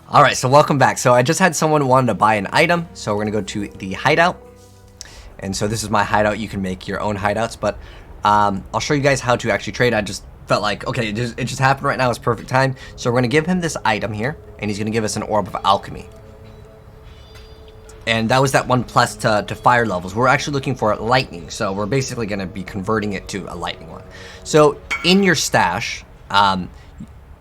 Alright, so welcome back. So I just had someone wanted to buy an item, so we're going to go to the hideout. And so this is my hideout. You can make your own hideouts, but I'll show you guys how to actually trade. I just felt like, okay, it just happened right now. It's perfect time. So we're going to give him this item here, and he's going to give us an Orb of Alchemy. And that was that one plus to fire levels. We're actually looking for lightning, so we're basically going to be converting it to a lightning one. So in your stash,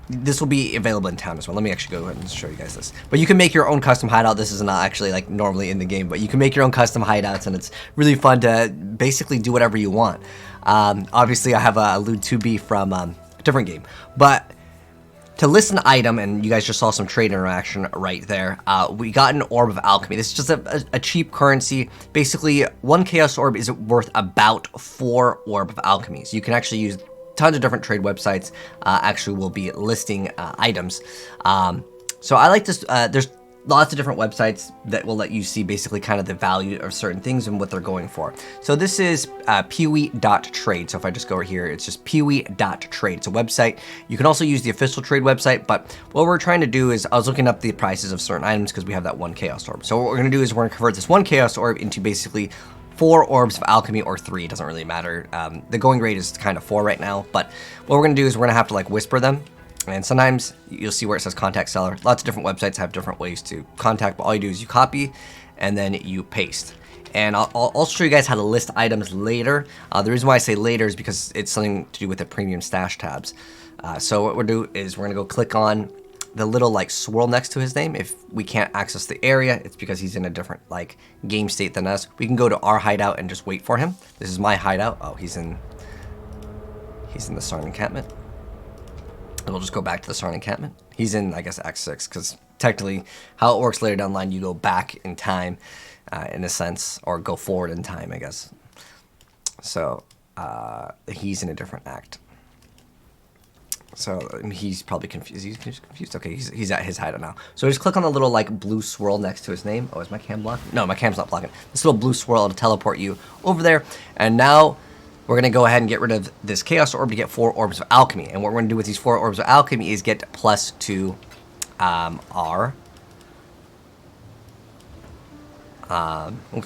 this will be available in town as well. Let me actually go ahead and show you guys this. But you can make your own custom hideout. This is not actually like normally in the game, but you can make your own custom hideouts, and it's really fun to basically do whatever you want. Obviously, I have a loot 2B from a different game, but to list an item, and you guys just saw some trade interaction right there, we got an Orb of Alchemy. This is just a cheap currency. Basically, one Chaos Orb is worth about 4 Orb of Alchemy. So you can actually use tons of different trade websites. Actually will be listing items. So I like this. There's lots of different websites that will let you see basically kind of the value of certain things and what they're going for. So this is PoE.trade. So if I just go over here, it's just PoE.trade. It's a website. You can also use the official trade website, but what we're trying to do is, I was looking up the prices of certain items because we have that one Chaos Orb. So what we're going to do is we're going to convert this one Chaos Orb into basically 4 Orbs of Alchemy, or 3, it doesn't really matter. The going rate is kind of 4 right now, but what we're going to do is we're going to have to like whisper them. And sometimes you'll see where it says contact seller. Lots of different websites have different ways to contact, but all you do is you copy and then you paste. And I'll show you guys how to list items later. The reason why I say later is because it's something to do with the premium stash tabs. So what we'll do is we're going to go click on the little like swirl next to his name. If we can't access the area, it's because he's in a different like game state than us. We can go to our hideout and just wait for him. This is my hideout. Oh, he's in the Sarn encampment. And we'll just go back to the Sarn encampment. He's in, I guess, X6, because technically how it works later down the line, you go back in time in a sense, or go forward in time, I guess. So he's in a different act. So he's probably confused. He's confused. Okay, he's at his hideout now. So just click on the little like blue swirl next to his name. Oh, is my cam blocking? No, my cam's not blocking. This little blue swirl to teleport you over there. And now we're going to go ahead and get rid of this Chaos Orb to get 4 Orbs of Alchemy. And what we're going to do with these 4 Orbs of Alchemy is get plus to our...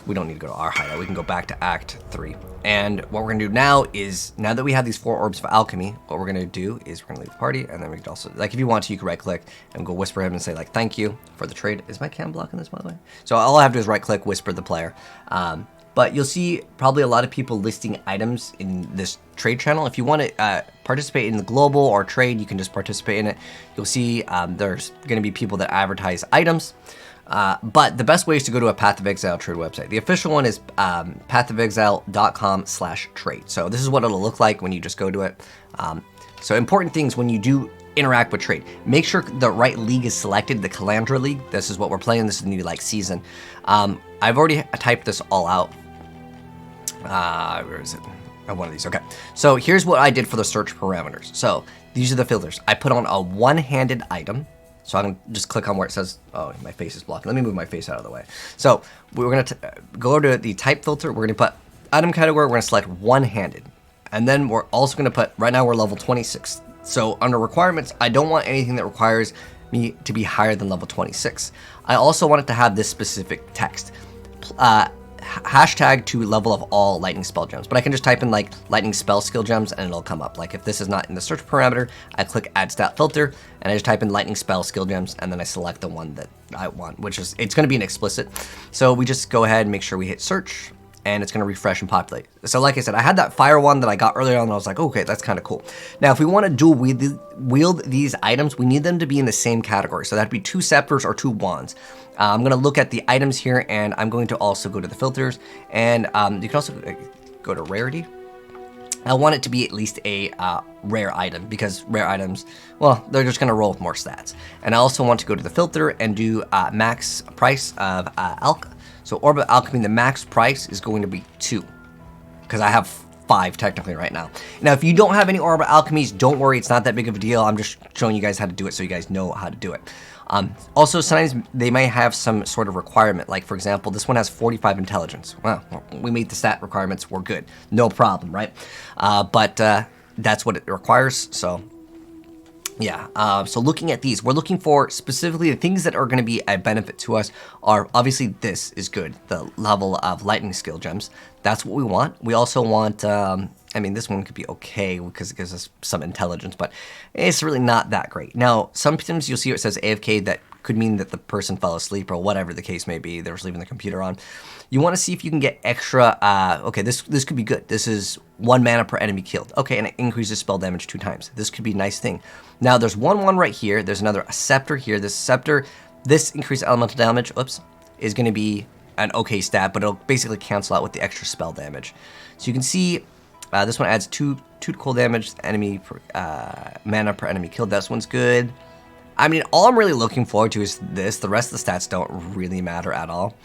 we don't need to go to our hideout. We can go back to Act 3. And what we're going to do now is, now that we have these 4 Orbs of Alchemy, what we're going to do is we're going to leave the party, and then we can also, like if you want to, you can right-click and go whisper him and say like, thank you for the trade. Is my cam blocking this, by the way? So all I have to do is right-click, whisper the player. But you'll see probably a lot of people listing items in this trade channel. If you want to participate in the global or trade, you can just participate in it. You'll see there's going to be people that advertise items. But the best way is to go to a Path of Exile trade website. The official one is pathofexile.com/trade. So this is what it'll look like when you just go to it. So important things when you do interact with trade. Make sure the right league is selected, the Kalandra league. This is what we're playing. This is the new like season. I've already typed this all out. Where is it? Oh, one of these. Okay. So here's what I did for the search parameters. So these are the filters. I put on a one-handed item. So I'm going to just click on where it says, oh, my face is blocking. Let me move my face out of the way. So we're going to go to the type filter. We're going to put item category. We're going to select one-handed. And then we're also going to put, right now we're level 26. So under requirements, I don't want anything that requires me to be higher than level 26. I also want it to have this specific text. Hashtag to level of all lightning spell gems, but I can just type in like lightning spell skill gems and it'll come up. Like if this is not in the search parameter, I click add stat filter and I just type in lightning spell skill gems and then I select the one that I want, which is, it's going to be an explicit. So we just go ahead and make sure we hit search and it's going to refresh and populate. So like I said, I had that fire one that I got earlier on and I was like, okay, that's kind of cool. Now, if we want to dual wield these items, we need them to be in the same category. So that'd be 2 scepters or 2 wands. I'm going to look at the items here and I'm going to also go to the filters and you can also go to rarity. I want it to be at least a rare item because rare items, well, they're just going to roll with more stats. And I also want to go to the filter and do max price of alch. So Orb of Alchemy, the max price is going to be 2 because I have 5 technically right now. Now, if you don't have any Orb of Alchemies, don't worry. It's not that big of a deal. I'm just showing you guys how to do it so you guys know how to do it. Also, sometimes they may have some sort of requirement. Like, for example, this one has 45 intelligence. Well, we meet the stat requirements. We're good. No problem, right? But that's what it requires. So Yeah, so looking at these, we're looking for specifically the things that are going to be a benefit to us are obviously this is good, the level of lightning skill gems. That's what we want. We also want, I mean, this one could be okay because it gives us some intelligence, but it's really not that great. Now, sometimes you'll see it says AFK, that could mean that the person fell asleep or whatever the case may be. They were leaving the computer on. You want to see if you can get extra, okay, this could be good. This is 1 mana per enemy killed. Okay, and it increases spell damage 2 times. This could be a nice thing. Now, there's 1/1 right here. There's another scepter here. This scepter, this increased elemental damage, oops, is going to be an okay stat, but it'll basically cancel out with the extra spell damage. So you can see this one adds 2 cold damage, enemy mana per enemy killed. This one's good. I mean, all I'm really looking forward to is this. The rest of the stats don't really matter at all,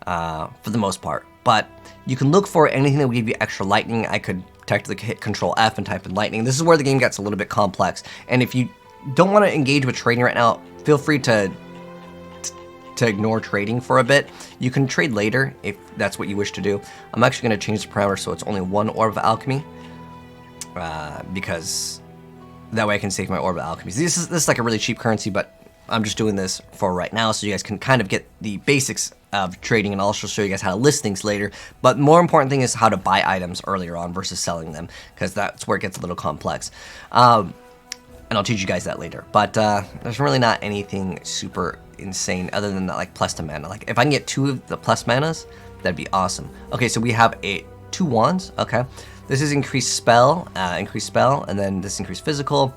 for the most part. But you can look for anything that will give you extra lightning. I could technically hit Control F and type in lightning. This is where the game gets a little bit complex. And if you don't want to engage with trading right now, feel free to ignore trading for a bit. You can trade later if that's what you wish to do. I'm actually going to change the parameter so it's only 1 Orb of Alchemy, because that way I can save my Orb of Alchemy. This is like a really cheap currency, but I'm just doing this for right now so you guys can kind of get the basics of trading, and I'll also show you guys how to list things later. But more important thing is how to buy items earlier on versus selling them, because that's where it gets a little complex. And I'll teach you guys that later. But there's really not anything super insane other than that, like plus to mana. Like if I can get 2 of the plus manas, that'd be awesome. Okay, so we have 2 wands. Okay, this is increased spell, and then this increased physical.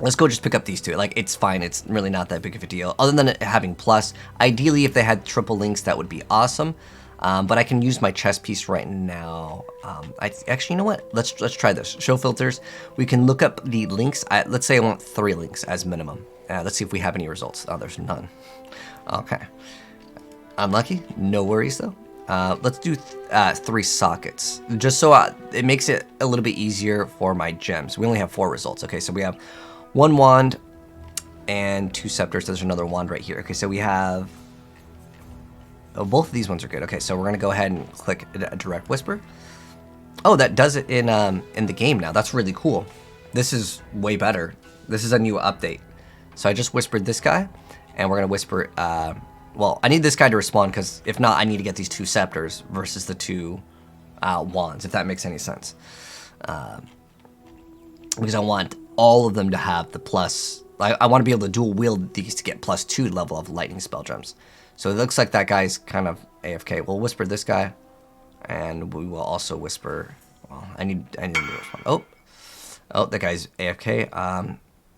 Let's go just pick up these 2. Like, it's fine. It's really not that big of a deal. Other than it having plus, ideally, if they had triple links, that would be awesome. But I can use my chest piece right now. Actually, you know what? Let's try this. Show filters. We can look up the links. Let's say I want 3 links as minimum. Let's see if we have any results. Oh, there's none. Okay. Unlucky. No worries, though. Let's do 3 sockets, just so it makes it a little bit easier for my gems. We only have 4 results. Okay, so we have 1 wand and 2 scepters. There's another wand right here. Okay, so we have... Oh, both of these ones are good. Okay, so we're gonna go ahead and click a direct whisper. Oh, that does it in the game now. That's really cool. This is way better. This is a new update. So I just whispered this guy, and we're gonna whisper. Well, I need this guy to respond because if not, I need to get these 2 scepters versus the 2 wands. If that makes any sense, because I want all of them to have the plus. I want to be able to dual wield these to get +2 level of lightning spell gems. So it looks like that guy's kind of AFK. We'll whisper this guy, and we will also whisper. Well, I need to respond. Oh, that guy's AFK.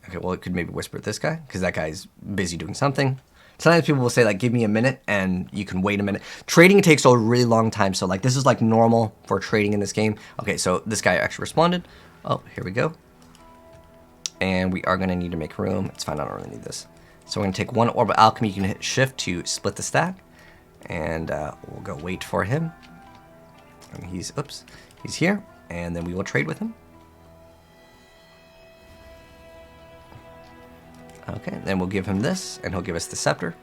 Okay, well, it could maybe whisper this guy because that guy's busy doing something. Sometimes people will say like, give me a minute, and you can wait a minute. Trading takes a really long time, so like this is like normal for trading in this game. Okay, so this guy actually responded. Oh, here we go. And we are gonna need to make room. It's fine, I don't really need this. So we're gonna take 1 Orb of Alchemy. You can hit Shift to split the stack, and we'll go wait for him. And he's here, and then we will trade with him. Okay, then we'll give him this, and he'll give us the scepter.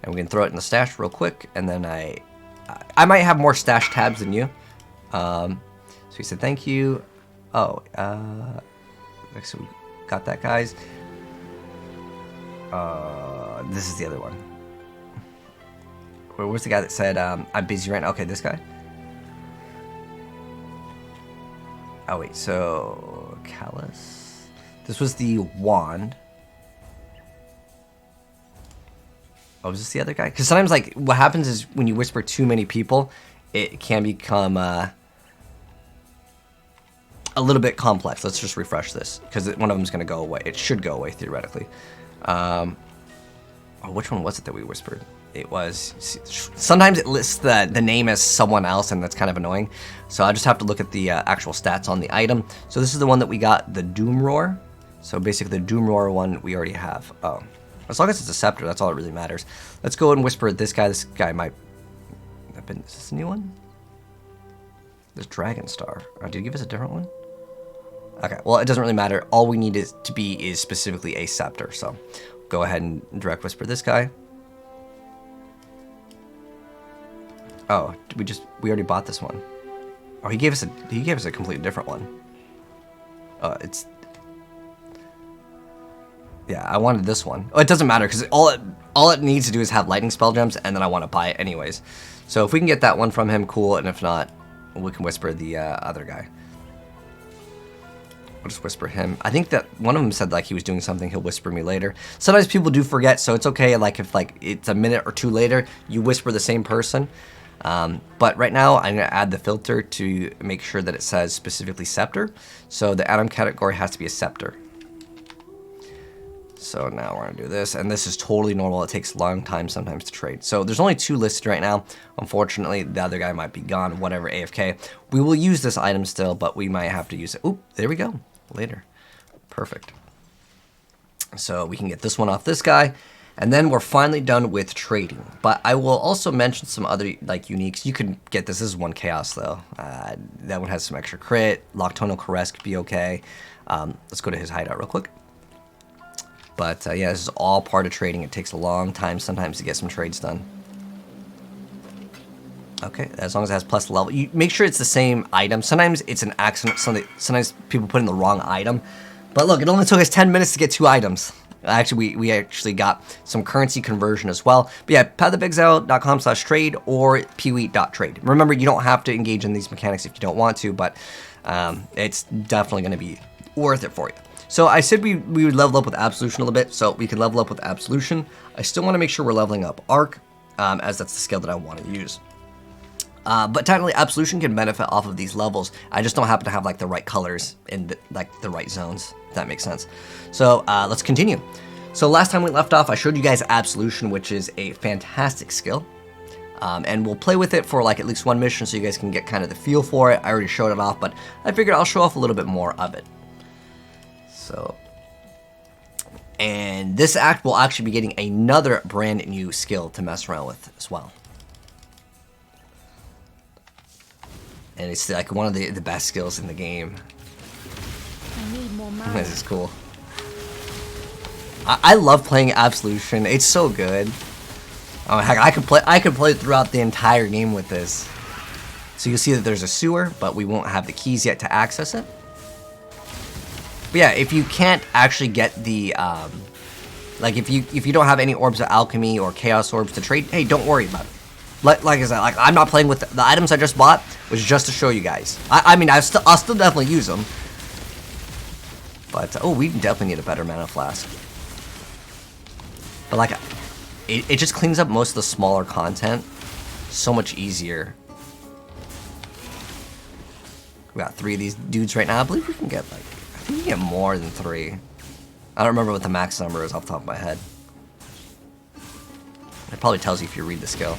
And we can throw it in the stash real quick, and then I might have more stash tabs than you. So he said thank you. Oh, so we got that, guys. This is the other one. Where was the guy that said, I'm busy right now? Okay, this guy. Oh, wait, so... Callus. This was the wand. Oh, was this the other guy? Because sometimes, like, what happens is when you whisper too many people, it can become a little bit complex. Let's just refresh this, because one of them is going to go away. It should go away, theoretically. Oh, which one was it that we whispered? It was... Sometimes it lists the name as someone else, and that's kind of annoying. So I just have to look at the actual stats on the item. So this is the one that we got, the Doom Roar. So basically the Doom Roar one we already have. Oh. As long as it's a scepter, that's all that really matters. Let's go and whisper this guy. This guy might have been... Is this a new one? This Dragon Star. Oh, did you give us a different one? Okay, well, it doesn't really matter. All we need is to be is specifically a scepter. So go ahead and direct whisper this guy. Oh, we already bought this one. Oh, he gave us a completely different one. It's... Yeah, I wanted this one. Oh, it doesn't matter, because all it needs to do is have lightning spell gems, and then I want to buy it anyways. So if we can get that one from him, cool, and if not, we can whisper the other guy. We'll just whisper him. I think that one of them said like he was doing something, he'll whisper me later. Sometimes people do forget, so it's okay, like if like it's a minute or two later, you whisper the same person. But right now, I'm going to add the filter to make sure that it says specifically scepter. So the item category has to be a scepter. So now we're going to do this, and this is totally normal. It takes a long time sometimes to trade. So there's only 2 listed right now. Unfortunately, the other guy might be gone, whatever, AFK. We will use this item still, but we might have to use it. Oop, there we go. Later. Perfect. So we can get this one off this guy, and then we're finally done with trading. But I will also mention some other like uniques. You can get this. This is 1 chaos though. That one has some extra crit. Nocturnal Caress could be okay. Let's go to his hideout real quick. But yeah, this is all part of trading. It takes a long time sometimes to get some trades done. Okay, as long as it has plus level. You make sure it's the same item. Sometimes it's an accident. Sometimes people put in the wrong item. But look, it only took us 10 minutes to get 2 items. Actually, we actually got some currency conversion as well. But yeah, pathofexile.com/trade or PoE.trade. Remember, you don't have to engage in these mechanics if you don't want to, but it's definitely going to be worth it for you. So I said we would level up with Absolution a little bit, so we can level up with Absolution. I still want to make sure we're leveling up Arc, as that's the skill that I want to use. But technically, Absolution can benefit off of these levels. I just don't happen to have like the right colors in the right zones, if that makes sense. So let's continue. So last time we left off, I showed you guys Absolution, which is a fantastic skill. And we'll play with it for like at least 1 mission so you guys can get kind of the feel for it. I already showed it off, but I figured I'll show off a little bit more of it. So, and this act will actually be getting another brand new skill to mess around with as well. And it's like one of the best skills in the game. I need more money. This is cool. I love playing Absolution. It's so good. Oh heck, I could play throughout the entire game with this. So you'll see that there's a sewer, but we won't have the keys yet to access it. But yeah, if you can't actually get the like if you don't have any orbs of alchemy or chaos orbs to trade, hey, don't worry about it. Like I said, like I'm not playing with the items I just bought was just to show you guys. I mean, I'll still definitely use them. But oh, we definitely need a better mana flask. But like, it just cleans up most of the smaller content so much easier. We got 3 of these dudes right now. I believe we can get like, I think we can get more than 3. I don't remember what the max number is off the top of my head. It probably tells you if you read the skill.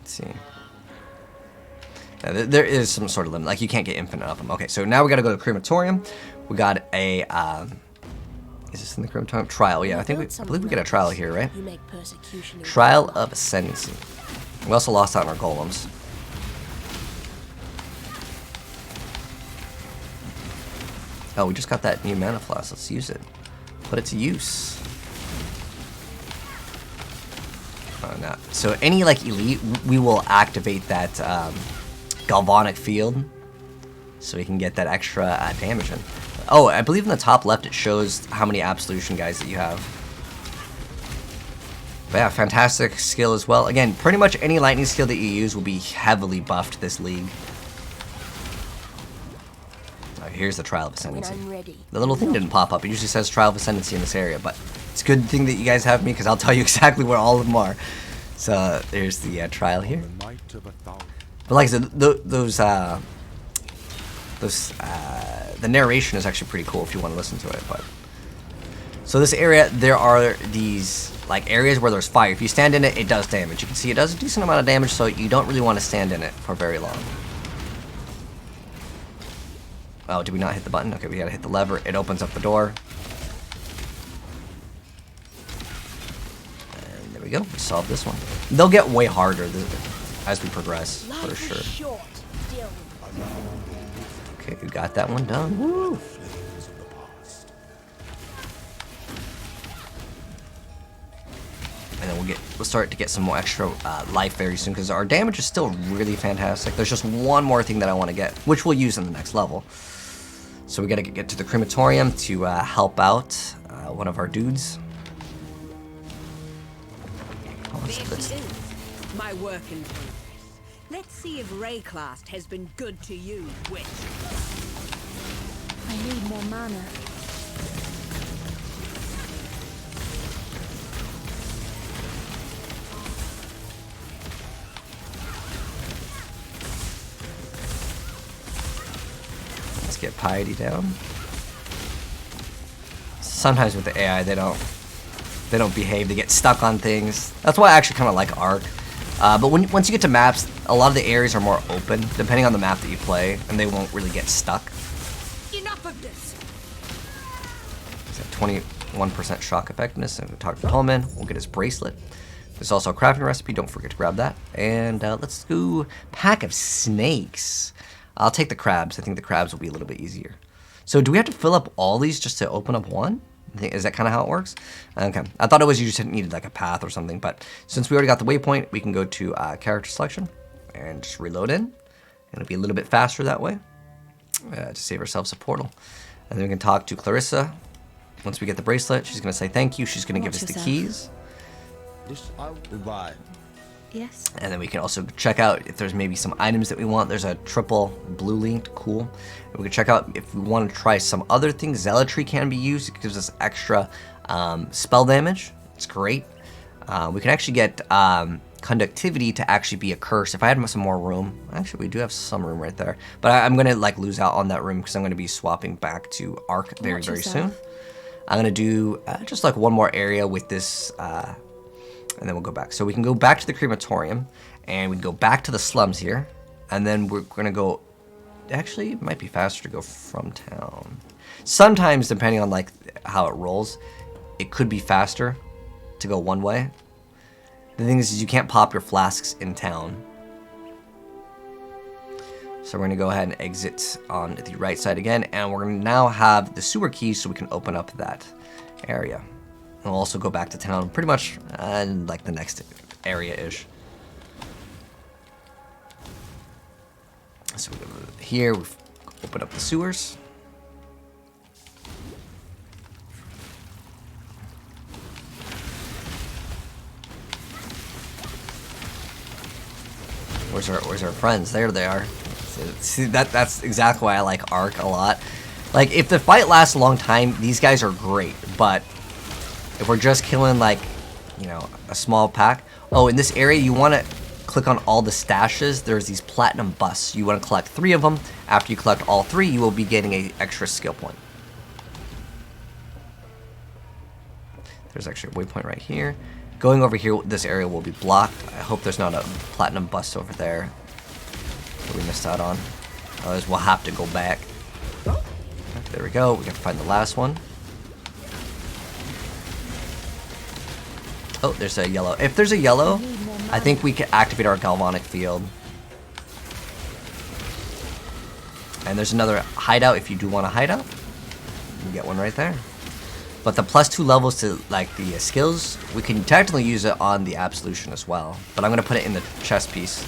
Let's see. Yeah, there is some sort of limit. Like, you can't get infinite of them. Okay, so now we gotta go to Crematorium. We got a, is this in the Crematorium? Trial, yeah. I believe we get a trial here, right? Trial of Ascendancy. We also lost out on our golems. Oh, we just got that new mana flask. Let's use it. Put it to use. Oh, no. So any like elite, we will activate that galvanic field, so we can get that extra damage in. Oh, I believe in the top left it shows how many Absolution guys that you have. But yeah, fantastic skill as well. Again, pretty much any lightning skill that you use will be heavily buffed this league. Here's the Trial of Ascendancy. The little thing didn't pop up. It usually says Trial of Ascendancy in this area, but it's a good thing that you guys have me because I'll tell you exactly where all of them are. So there's the trial here. But like I said, the narration is actually pretty cool if you want to listen to it. But so this area, there are these like areas where there's fire. If you stand in it, it does damage. You can see it does a decent amount of damage, so you don't really want to stand in it for very long. Oh, did we not hit the button? Okay, we gotta hit the lever. It opens up the door. And there we go. We solved this one. They'll get way harder as we progress, for sure. Okay, we got that one done. Woo! and then we'll start to get some more extra life very soon, because our damage is still really fantastic. There's just one more thing that I want to get, which we'll use in the next level. So we gotta get to the crematorium to help out one of our dudes. Oh, This is my work in progress. Let's see if Rayclast has been good to you, witch. I need more mana. Let's get Piety down. Sometimes with the AI, they don't behave. They get stuck on things. That's why I actually kind of like Arc. But once you get to maps, a lot of the areas are more open, depending on the map that you play, and they won't really get stuck. Enough of this. He's at 21% shock effectiveness. And we talk to Tolman. We'll get his bracelet. There's also a crafting recipe. Don't forget to grab that. And let's do pack of snakes. I'll take the crabs. I think the crabs will be a little bit easier. So do we have to fill up all these just to open up one? Is that kind of how it works? Okay. I thought it was you just needed like a path or something, but since we already got the waypoint, we can go to character selection and just reload in. And it'll be a little bit faster that way to save ourselves a portal. And then we can talk to Clarissa. Once we get the bracelet, she's going to say thank you. She's going to give us the keys. Goodbye. Yes. And then we can also check out if there's maybe some items that we want. There's a triple blue linked, cool. And we can check out if we want to try some other things. Zealotry can be used. It gives us extra spell damage. It's great. We can actually get conductivity to actually be a curse. If I had some more room, actually we do have some room right there. But I'm going to like lose out on that room because I'm going to be swapping back to Arc very soon. I'm going to do just like one more area with this and then we'll go back. So we can go back to the crematorium, and we can go back to the slums here, and then we're gonna go. Actually, it might be faster to go from town. Sometimes, depending on like how it rolls, it could be faster to go one way. The thing is you can't pop your flasks in town. So we're gonna go ahead and exit on the right side again, and we're gonna now have the sewer keys so we can open up that area. We'll also go back to town pretty much in like the next area-ish. So we go here, we've opened up the sewers. Where's our friends? There they are. See, that's exactly why I like Arc a lot. Like, if the fight lasts a long time, these guys are great, but if we're just killing, like, you know, a small pack. Oh, in this area, you want to click on all the stashes. There's these platinum busts. You want to collect 3 of them. After you collect all 3, you will be getting an extra skill point. There's actually a waypoint right here. Going over here, this area will be blocked. I hope there's not a platinum bust over there that we missed out on. Otherwise, we'll have to go back. There we go. We got to find the last one. Oh, there's a yellow. If there's a yellow, I think we can activate our galvanic field. And there's another hideout if you do want a hideout. You can get one right there. But the +2 levels to like the skills, we can technically use it on the absolution as well. But I'm going to put it in the chest piece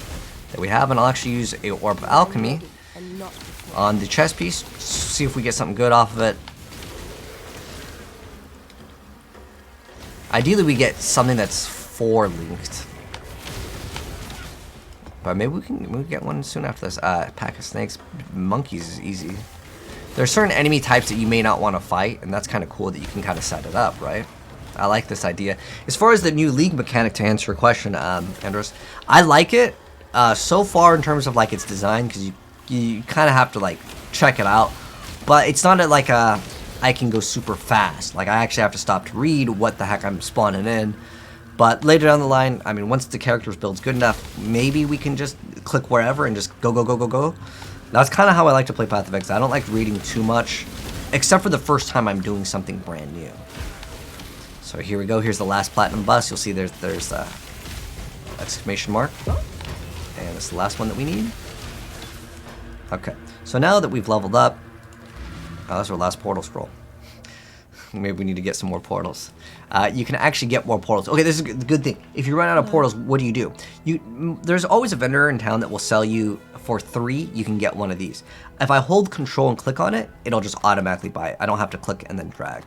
that we have, and I'll actually use a orb of alchemy on the chest piece. See if we get something good off of it. Ideally, we get something that's 4 linked. But maybe we can get one soon after this. Pack of snakes, monkeys is easy. There's certain enemy types that you may not want to fight, and that's kind of cool that you can kind of set it up, right? I like this idea. As far as the new league mechanic, to answer your question, Andros, I like it so far in terms of like its design, because you kind of have to like check it out. But it's not like I can go super fast. Like I actually have to stop to read what the heck I'm spawning in. But later down the line, I mean, once the character's build's good enough, maybe we can just click wherever and just go. That's kind of how I like to play Path of Exile. I don't like reading too much, except for the first time I'm doing something brand new. So here we go. Here's the last platinum bust. You'll see there's exclamation mark. And it's the last one that we need. Okay. So now that we've leveled up, that's our last portal scroll. Maybe we need to get some more portals. You can actually get more portals. Okay, this is a good thing. If you run out of portals, what do? There's always a vendor in town that will sell you for 3. You can get one of these. If I hold control and click on it, it'll just automatically buy it. I don't have to click and then drag.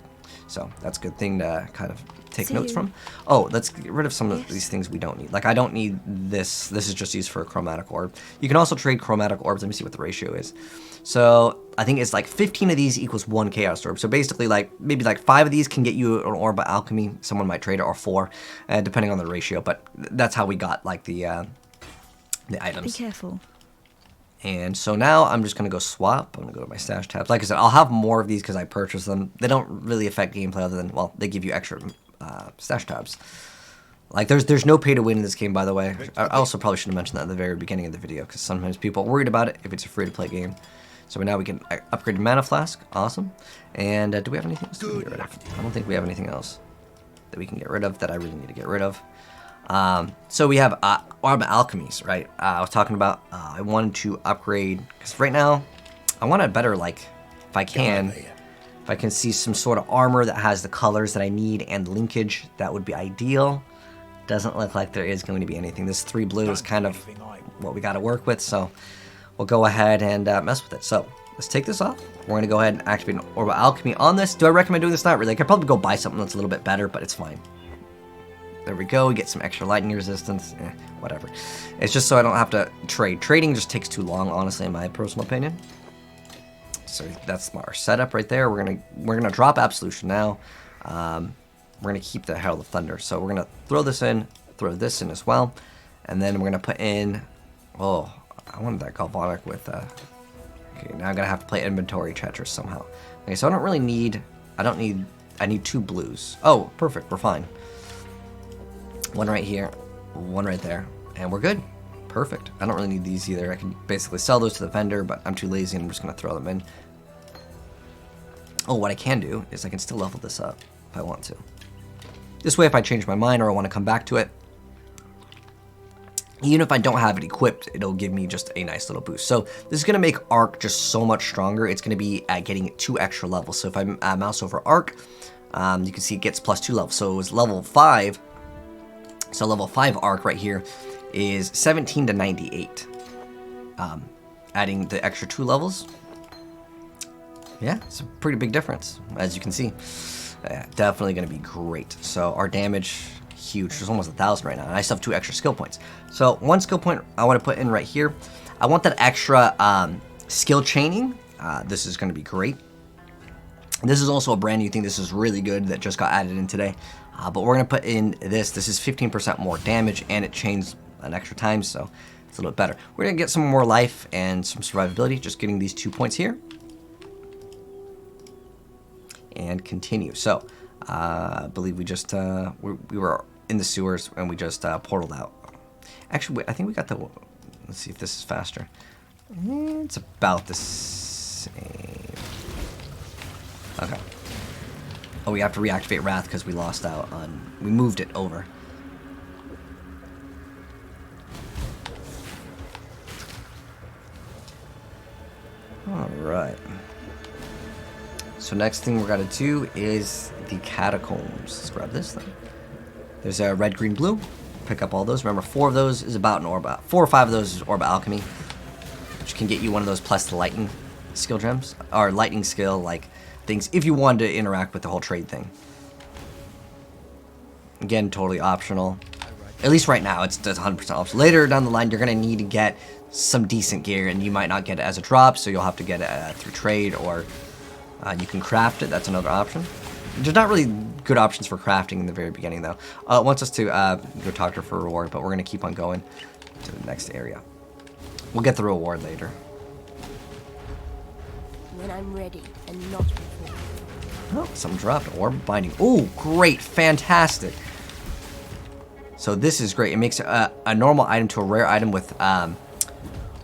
So that's a good thing to kind of take notes from. Oh, let's get rid of some of these things we don't need. Like I don't need this. This is just used for a chromatic orb. You can also trade chromatic orbs. Let me see what the ratio is. So I think it's like 15 of these equals 1 chaos orb. So basically like maybe like 5 of these can get you an orb by alchemy. Someone might trade it, or 4, depending on the ratio. But that's how we got like the items. Be careful. And so now I'm just going to go swap. I'm going to go to my stash tabs. Like I said, I'll have more of these because I purchased them. They don't really affect gameplay other than, well, they give you extra stash tabs. Like there's no pay to win in this game, by the way. I also probably should have mentioned that at the very beginning of the video because sometimes people are worried about it if it's a free-to-play game. So now we can upgrade to Mana Flask. Awesome. And do we have anything else to get rid of? I don't think we have anything else that we can get rid of that I really need to get rid of. So we have Orb Alchemies, right? I was talking about I wanted to upgrade because right now I want a better, like, if I can see some sort of armor that has the colors that I need and linkage, that would be ideal. Doesn't look like there is going to be anything. This 3 blue is kind of what we got to work with, so we'll go ahead and mess with it. So let's take this off. We're going to go ahead and activate an Orb Alchemy on this. Do I recommend doing this? Not really. I could probably go buy something that's a little bit better, but it's fine. There we go. We get some extra lightning resistance. Whatever. It's just so I don't have to trade. Trading just takes too long, honestly, in my personal opinion. So that's our setup right there. We're gonna drop Absolution now. We're gonna keep the Herald of Thunder. So we're gonna throw this in, throw this in as well, and then we're gonna put in. Oh, I wanted that Galvanic with. Okay, now I'm gonna have to play Inventory Tetris somehow. Okay, so I don't really need. I need 2 blues. Oh, perfect. We're fine. 1 right here, 1 right there, and we're good. Perfect. I don't really need these either. I can basically sell those to the vendor, but I'm too lazy and I'm just going to throw them in. Oh, what I can do is I can still level this up if I want to. This way, if I change my mind or I want to come back to it, even if I don't have it equipped, it'll give me just a nice little boost. So this is going to make Arc just so much stronger. It's going to be getting 2 extra levels. So if I mouse over Arc, you can see it gets +2 levels. So it was level 5. So level 5 Arc right here is 17 to 98. Adding the extra 2 levels. Yeah, it's a pretty big difference, as you can see. Definitely going to be great. So our damage, huge. There's almost 1,000 right now. And I still have 2 extra skill points. So 1 skill point I want to put in right here. I want that extra skill chaining. This is going to be great. This is also a brand new thing. This is really good that just got added in today. But we're going to put in this. This is 15% more damage, and it chains an extra time, so it's a little bit better. We're going to get some more life and some survivability, just getting these 2 points here. And continue. So, I believe we just, we were in the sewers, and we just portaled out. Actually, wait, I think we got the, let's see if this is faster. It's about the same. Okay. Oh, we have to reactivate Wrath because we lost out on... We moved it over. Alright. So next thing we're going to do is the Catacombs. Let's grab this thing. There's a red, green, blue. Pick up all those. Remember, 4 of those is about an Orb... 4 or 5 of those is Orb Alchemy, which can get you one of those plus lightning skill gems. Or lightning skill, like... things if you wanted to interact with the whole trade thing. Again, totally optional. At least right now, it's 100% optional. Later down the line, you're going to need to get some decent gear, and you might not get it as a drop, so you'll have to get it through trade, or you can craft it. That's another option. There's not really good options for crafting in the very beginning, though. It wants us to go talk to her for a reward, but we're going to keep on going to the next area. We'll get the reward later. When I'm ready, and not before. Oh, something dropped. Orb binding. Oh, great. Fantastic. So this is great. It makes a normal item to a rare item with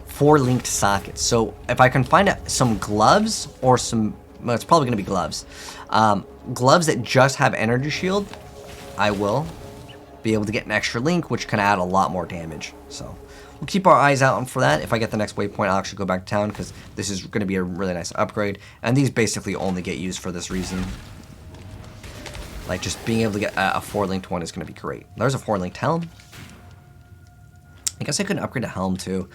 4 linked sockets. So if I can find some gloves or some... Well, it's probably going to be gloves. Gloves that just have energy shield, I will be able to get an extra link, which can add a lot more damage. So we'll keep our eyes out for that. If I get the next waypoint, I'll actually go back to town because this is going to be a really nice upgrade. And these basically only get used for this reason. Like, just being able to get a 4-linked one is going to be great. There's a 4-linked helm. I guess I couldn't upgrade a helm, too.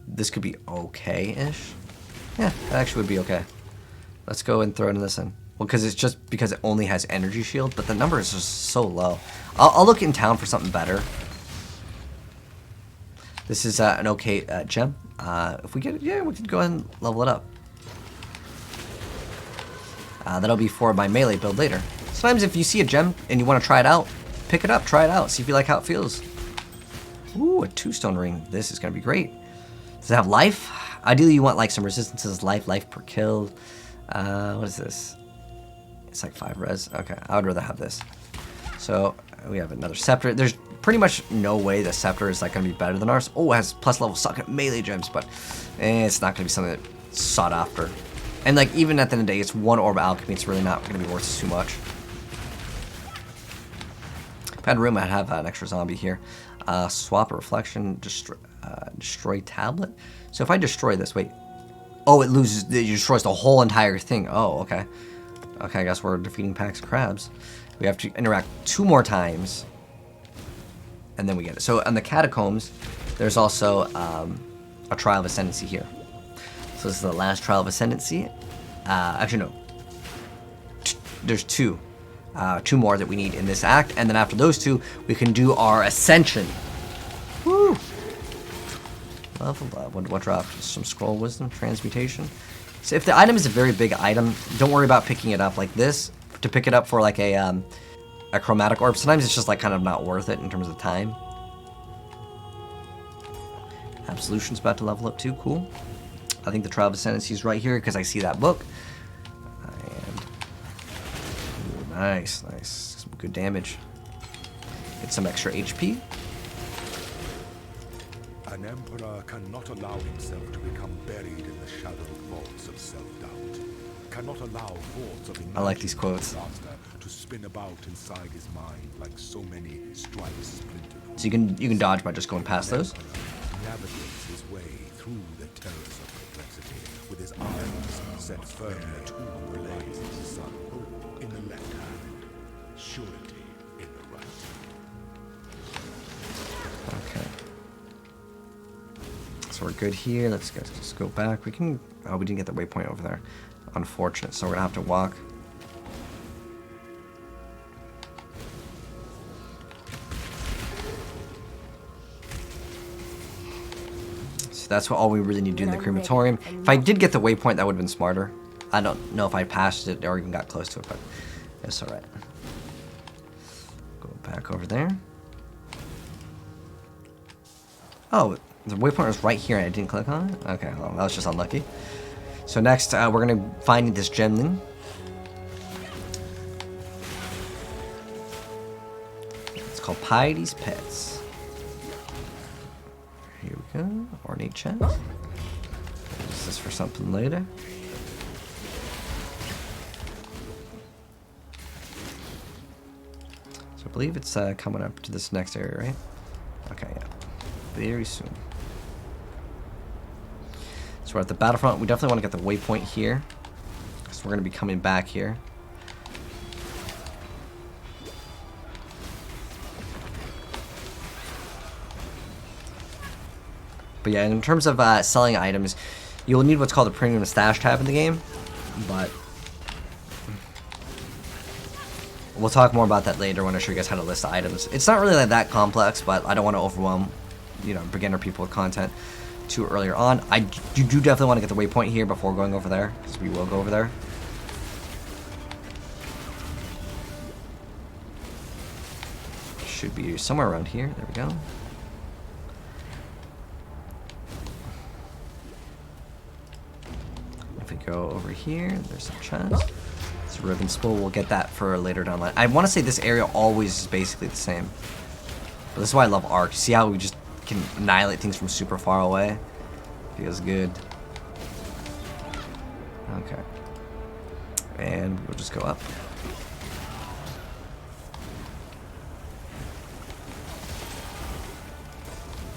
This could be okay-ish. Yeah, that actually would be okay. Let's go and throw this in. Well, because it's just because it only has energy shield, but the number is just so low. I'll look in town for something better. This is an okay gem. If we get it, yeah, we could go ahead and level it up. That'll be for my melee build later. Sometimes if you see a gem and you want to try it out, pick it up, try it out, see if you like how it feels. Ooh, a 2-stone ring. This is going to be great. Does it have life? Ideally, you want like some resistances, life per kill. What is this? It's like 5 res. Okay, I would rather have this. So we have another scepter. There's pretty much no way the scepter is like going to be better than ours. Oh, it has plus level suck at melee gems, but it's not going to be something that's sought after. And like even at the end of the day, it's 1 orb alchemy. It's really not going to be worth too much. If I had room, I'd have an extra zombie here. Swap a reflection, destroy tablet. So if I destroy this, wait. Oh, it destroys the whole entire thing. Oh, okay. Okay, I guess we're defeating packs of crabs. We have to interact 2 more times. And then we get it. So on the Catacombs, there's also a Trial of Ascendancy here. So this is the last Trial of Ascendancy. Actually, no. There's 2. 2 more that we need in this act. And then after those 2, we can do our Ascension. Woo! Level up. What dropped? Some Scroll Wisdom, Transmutation. So if the item is a very big item, don't worry about picking it up like this. To pick it up for like a chromatic orb, sometimes it's just like kind of not worth it in terms of time. Absolution's about to level up too. Cool. I think the Trial of Ascendancy is right here because I see that book. And ooh, nice. Some good damage. Get some extra HP. An emperor cannot allow himself to become buried in the shadowed vaults of self-doubt. Cannot allow thoughts of I like these quotes. disaster to spin about inside his mind like so many strife-splintered. So you can dodge by just going past those. Navigates his way through the terrors of complexity with his eyes set firmly to the rising sun. In the left hand, surety in the right. Okay. So we're good here. Let's just go back. We can. Oh, we didn't get the waypoint over there. Unfortunate. So we're gonna have to walk. So that's all we really need to do in the crematorium. If I did get the waypoint, that would have been smarter. I don't know if I passed it or even got close to it, but it's all right. Go back over there. Oh, the waypoint was right here and I didn't click on it? Okay, well, that was just unlucky. So next, we're going to find this gemling. It's called Piety's Pets. Here we go. Ornate chest. Use this for something later. So I believe it's coming up to this next area, right? Okay, yeah. Very soon. So we're at the battlefront. We definitely want to get the waypoint here, because we're going to be coming back here. But yeah, in terms of selling items, you'll need what's called a premium stash tab in the game, but we'll talk more about that later when I show you guys how to list the items. It's not really like that complex, but I don't want to overwhelm, you know, beginner people with content too earlier on. I do definitely want to get the waypoint here before going over there, because we will go over there. Should be somewhere around here. There we go. If we go over here, there's a chest. It's a ribbon spool. We'll get that for later down the line. I want to say this area always is basically the same. But this is why I love Arc. See how we just can annihilate things from super far away? Feels good. Okay. And we'll just go up.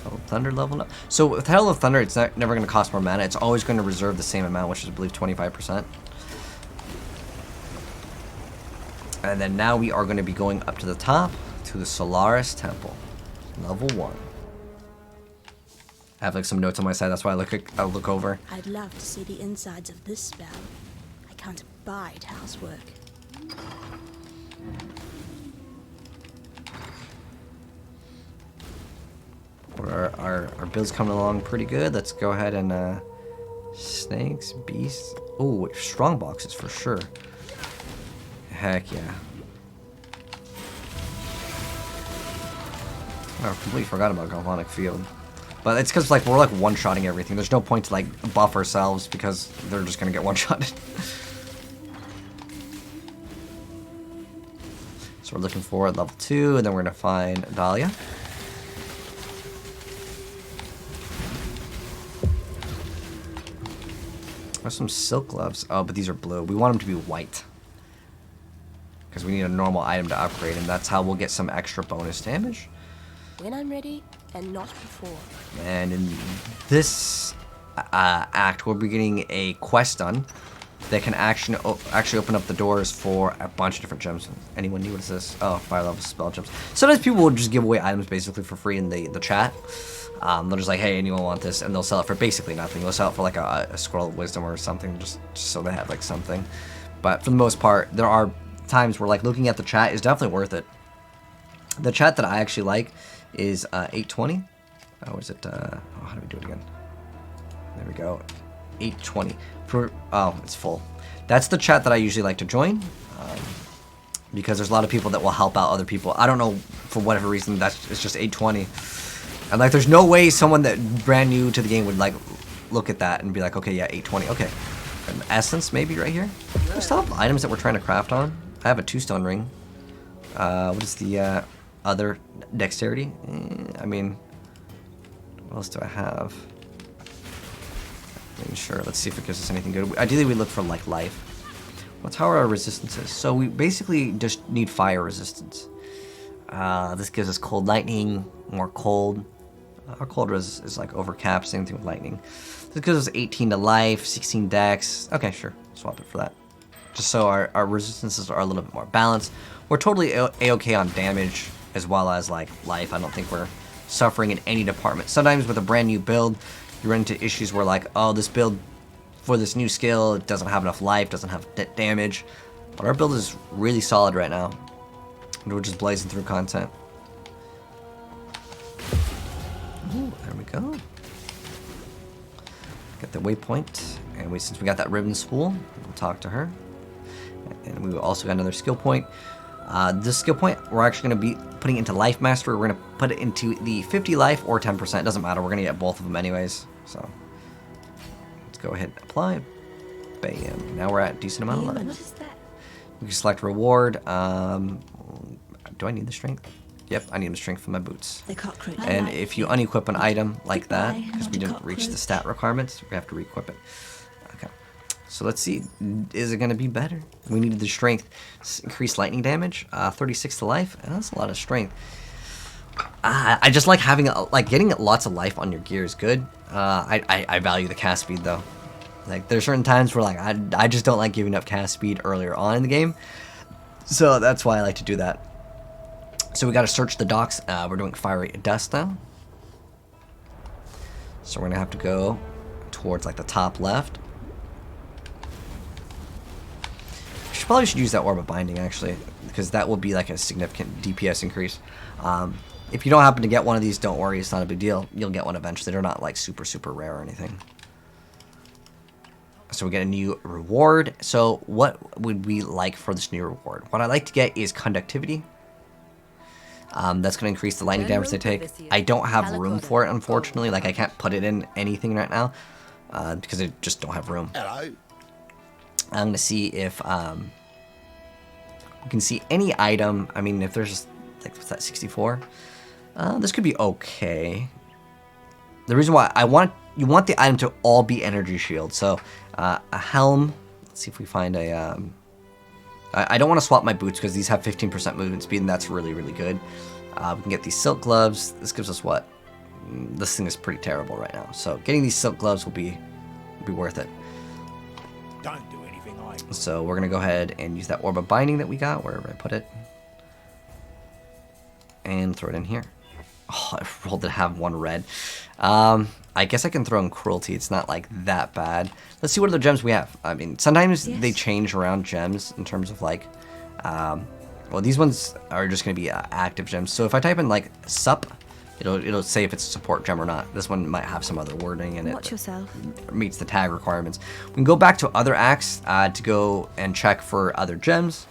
Oh, Thunder level up. So with Hail of Thunder, it's never going to cost more mana. It's always going to reserve the same amount, which is, I believe, 25%. And then now we are going to be going up to the top to the Solaris Temple, level 1. I have like some notes on my side. That's why I look over. I'd love to see the insides of this spell. I can't abide housework. Our build's coming along pretty good. Let's go ahead and snakes, beasts. Oh, strong boxes for sure. Heck yeah. I completely forgot about Galvanic Field. But it's because like we're like one-shotting everything. There's no point to like buff ourselves because they're just gonna get one-shotted. So we're looking for level 2, and then we're gonna find Dahlia. There's some silk gloves. Oh, but these are blue. We want them to be white. Because we need a normal item to upgrade, and that's how we'll get some extra bonus damage. When I'm ready, and not before. And in this act, we'll be getting a quest done that can actually open up the doors for a bunch of different gems. Anyone new? What is this? Oh, fire level spell gems. Sometimes people will just give away items basically for free in the chat. They're just like, hey, anyone want this? And they'll sell it for basically nothing. They'll sell it for like a scroll of wisdom or something, just so they have like something. But for the most part, there are times where like looking at the chat is definitely worth it. The chat that I actually like is 820. Oh, is it? Oh, how do we do it again? There we go. 820. Oh, it's full. That's the chat that I usually like to join. Because there's a lot of people that will help out other people. I don't know, for whatever reason, it's just 820. And like, there's no way someone that brand new to the game would like look at that and be like, okay, yeah, 820. Okay. An essence maybe right here. We still have items that we're trying to craft on. I have a 2-stone ring. What is the other dexterity? I mean, what else do I have? I mean, sure, let's see if it gives us anything good. Ideally, we look for like life. What's how are our resistances? So we basically just need fire resistance. This gives us cold lightning, more cold. Our cold is like overcapped, same thing with lightning. This gives us 18 to life, 16 dex. Okay, sure, swap it for that. Just so our resistances are a little bit more balanced. We're totally a-okay on damage as well as like life. I don't think we're suffering in any department. Sometimes with a brand new build, you run into issues where like, oh, this build for this new skill, it doesn't have enough life, doesn't have damage. But our build is really solid right now. And we're just blazing through content. Ooh, there we go. Get the waypoint. And since we got that ribbon spool, we'll talk to her. And we also got another skill point. This skill point, we're actually going to be putting into Life Master. We're going to put it into the 50 life or 10%. It doesn't matter. We're going to get both of them anyways. So let's go ahead and apply. Bam. Now we're at a decent amount of life. What is that? We can select reward. Do I need the strength? Yep, I need the strength for my boots. The cockroach. And if you unequip an item like that, Goodbye, because we not a didn't reach the cockroach. stat requirements, we have to re-equip it. Okay. So let's see. Is it going to be better? We needed the strength. Increased lightning damage. 36 to life. And that's a lot of strength. I just like having, getting lots of life on your gear is good. I value the cast speed, though. Like, there's certain times where, like, I just don't like giving up cast speed earlier on in the game. So that's why I like to do that. So we got to search the docks. We're doing fiery dust now. So we're going to have to go towards, like, the top left. Probably should use that Orb of Binding, actually, because that will be, like, a significant DPS increase. If you don't happen to get one of these, don't worry. It's not a big deal. You'll get one eventually. They're not, like, super, super rare or anything. So we get a new reward. So what would we like for this new reward? What I like to get is conductivity. That's going to increase the lightning damage they take. I don't have room for it, unfortunately. Like, I can't put it in anything right now because I just don't have room. Hello. I'm going to see if we can see any item. I mean, if there's, like, what's that, 64? This could be okay. The reason why you want the item to all be energy shield. So a helm. Let's see if we find a. I don't want to swap my boots because these have 15% movement speed, and that's really, really good. We can get these silk gloves. This gives us what? This thing is pretty terrible right now. So getting these silk gloves will be worth it. Don't do anything I So we're going to go ahead and use that Orb of Binding that we got, wherever I put it. And throw it in here. Oh, I rolled to have 1 red. I guess I can throw in Cruelty. It's not like that bad. Let's see what other gems we have. I mean, sometimes they change around gems in terms of like... well, these ones are just going to be active gems. So if I type in like sup, it'll say if it's a support gem or not. This one might have some other wording in it. Watch yourself. Meets the tag requirements. We can go back to other acts to go and check for other gems.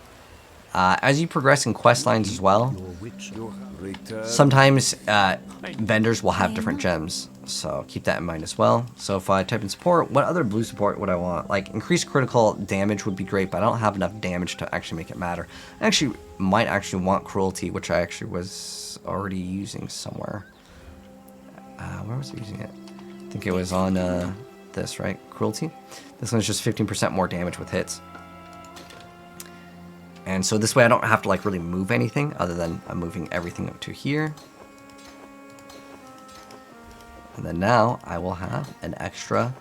As you progress in quest lines as well, sometimes vendors will have different gems. So keep that in mind as well. So if I type in support, what other blue support would I want? Like increased critical damage would be great, but I don't have enough damage to actually make it matter. I actually might actually want Cruelty, which I actually was already using somewhere. Where was I using it? I think it was on this, right? Cruelty. This one's just 15% more damage with hits. And so this way I don't have to like really move anything other than I'm moving everything up to here. And then now I will have an extra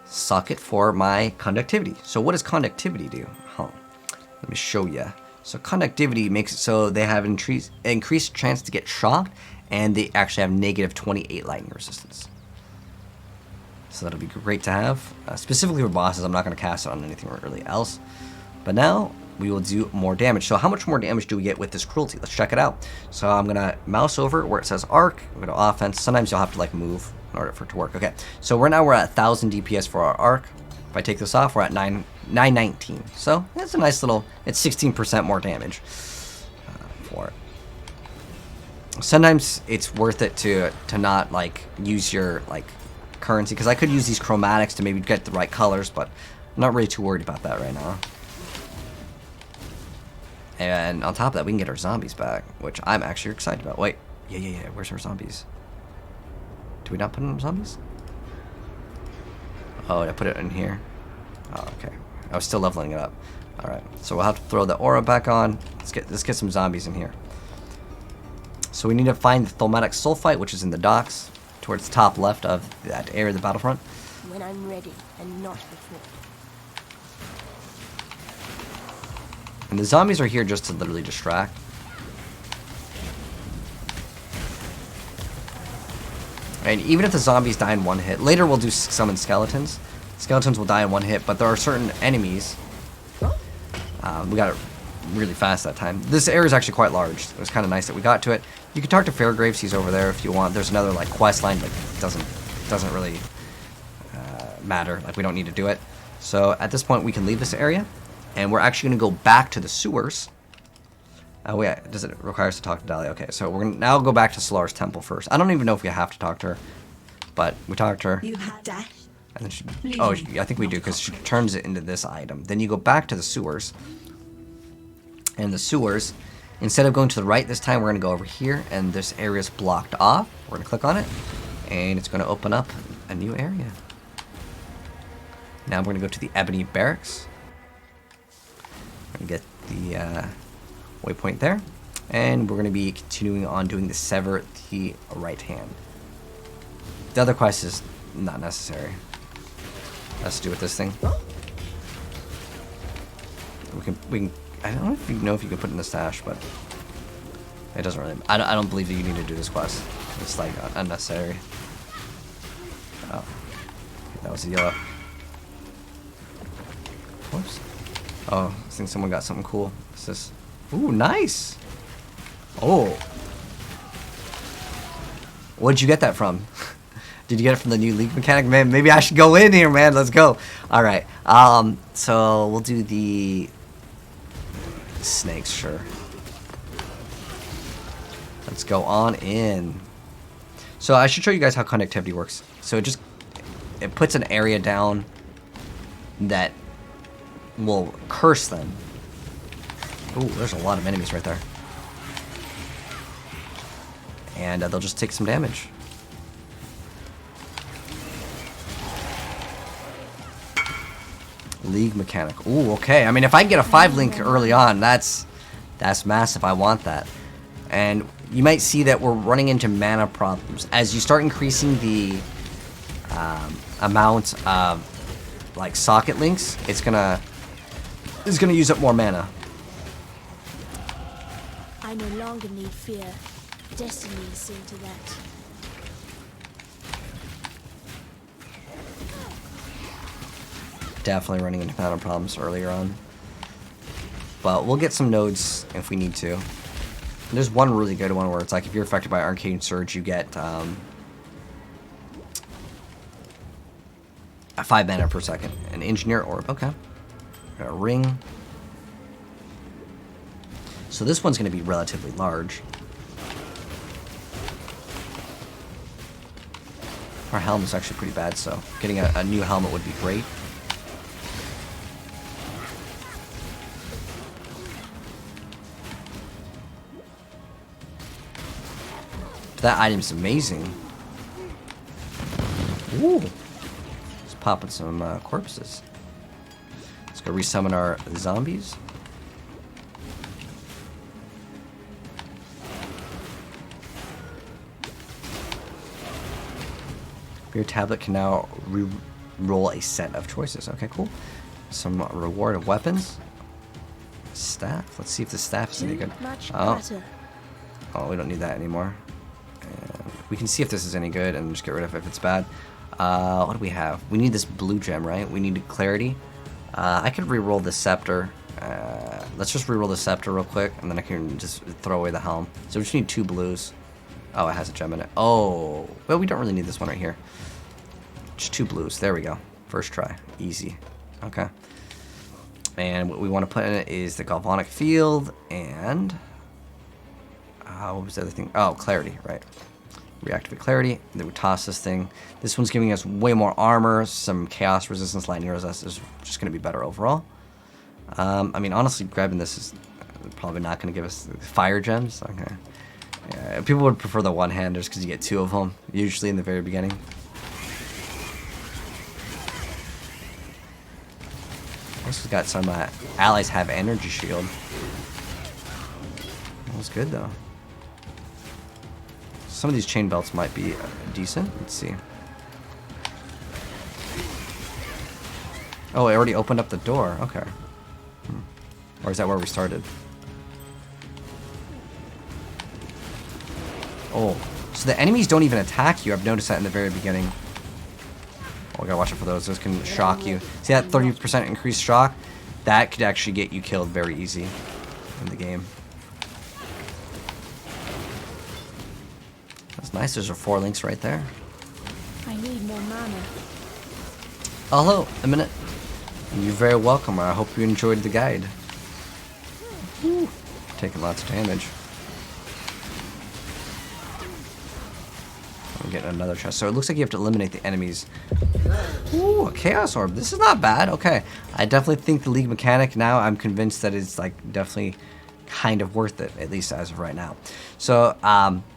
socket for my conductivity. So what does conductivity do? Let me show you. So conductivity makes it so they have increased chance to get shocked, and they actually have negative 28 lightning resistance. So that'll be great to have. Specifically for bosses, I'm not going to cast it on anything really else. But now we will do more damage. So how much more damage do we get with this Cruelty? Let's check it out. So I'm gonna mouse over where it says arc, we go to offense. Sometimes you'll have to like move in order for it to work. Okay, so we're at 1000 DPS for our arc. If I take this off, we're at 919. So that's a nice little, it's 16% more damage for it. Sometimes it's worth it to not like use your like currency, because I could use these chromatics to maybe get the right colors, but I'm not really too worried about that right now. And on top of that, we can get our zombies back, which I'm actually excited about. Wait, yeah. Where's our zombies? Do we not put in zombies? Oh, I put it in here. Oh, okay. I was still leveling it up. All right, so we'll have to throw the aura back on. Let's get some zombies in here. So we need to find the Thaumatic Sulfite, which is in the docks, towards the top left of that area of the battlefront. When I'm ready, and not before. And the zombies are here just to literally distract. And even if the zombies die in 1 hit, later we'll do summon skeletons. Skeletons will die in 1 hit, but there are certain enemies. We got it really fast that time. This area is actually quite large. It was kind of nice that we got to it. You can talk to Fairgraves. He's over there if you want. There's another like quest line, but doesn't really matter. Like we don't need to do it. So at this point, we can leave this area. And we're actually going to go back to the sewers. Oh, wait, does it require us to talk to Dahlia? Okay, so we're going to now go back to Solar's temple first. I don't even know if we have to talk to her, but we talked to her. You have dash. And then she, oh, I think we do, because she turns it into this item. Then you go back to the sewers. And the sewers, instead of going to the right this time, we're going to go over here, and this area is blocked off. We're going to click on it, and it's going to open up a new area. Now we're going to go to the Ebony Barracks. Get the waypoint there, and we're going to be continuing on doing the Sever the Right Hand. The other quest is not necessary. Has to do with this thing. We can. I don't know if you can put in the stash, but it doesn't really. I don't believe that you need to do this quest. It's like unnecessary. Oh, that was a yellow. Whoops. Oh, I think someone got something cool. What's this? Ooh, nice! Oh. Where'd you get that from? Did you get it from the new league mechanic? Man, maybe I should go in here, man. Let's go. Alright. So we'll do the snakes, sure. Let's go on in. So I should show you guys how conductivity works. So it puts an area down that will curse them. Ooh, there's a lot of enemies right there. And they'll just take some damage. League mechanic. Ooh, okay. I mean, if I can get a 5-link early on, that's massive. I want that. And you might see that we're running into mana problems. As you start increasing the amount of like socket links, it's gonna is going to use up more mana. I no longer need fear. Destiny is seeing to that. Definitely running into mana problems earlier on. But we'll get some nodes if we need to. And there's one really good one where it's like if you're affected by Arcane Surge, you get a 5 mana per second. An Engineer Orb, okay. Got a ring. So this one's going to be relatively large. Our helmet's actually pretty bad, so getting a new helmet would be great. That item's amazing. Ooh. Just popping some corpses. Let's go resummon our zombies. Your tablet can now re-roll a set of choices. Okay, cool. Some reward of weapons. Staff. Let's see if the staff is any good. Oh, we don't need that anymore. And we can see if this is any good and just get rid of it if it's bad. What do we have? We need this blue gem, right? We need clarity. I could re-roll the scepter. Let's just re-roll the scepter real quick, and then I can just throw away the helm. So we just need 2 blues. Oh, it has a gem in it. Oh, well, we don't really need this one right here. Just 2 blues. There we go. First try. Easy. Okay. And what we want to put in it is the galvanic field and... what was the other thing? Oh, clarity, right. Reactivate clarity. Then we toss this thing. This one's giving us way more armor, some chaos resistance, lightning resistance. Is just going to be better overall. I mean, honestly, grabbing this is probably not going to give us fire gems. Okay. Yeah, people would prefer the one-handers because you get 2 of them, usually in the very beginning. Also got some allies have energy shield. That was good though. Some of these chain belts might be decent. Let's see. Oh, it already opened up the door. Okay. Or is that where we started? Oh, so the enemies don't even attack you. I've noticed that in the very beginning. Oh, I gotta watch out for those. Those can shock you. See that 30% increased shock? That could actually get you killed very easy in the game. That's nice. There's 4 links right there. I need more mana. Oh, hello. A minute. You're very welcome. I hope you enjoyed the guide. Woo. Taking lots of damage. I'm getting another chest. So it looks like you have to eliminate the enemies. Ooh, a chaos orb. This is not bad. Okay. I definitely think the league mechanic now, I'm convinced that it's like definitely kind of worth it, at least as of right now. So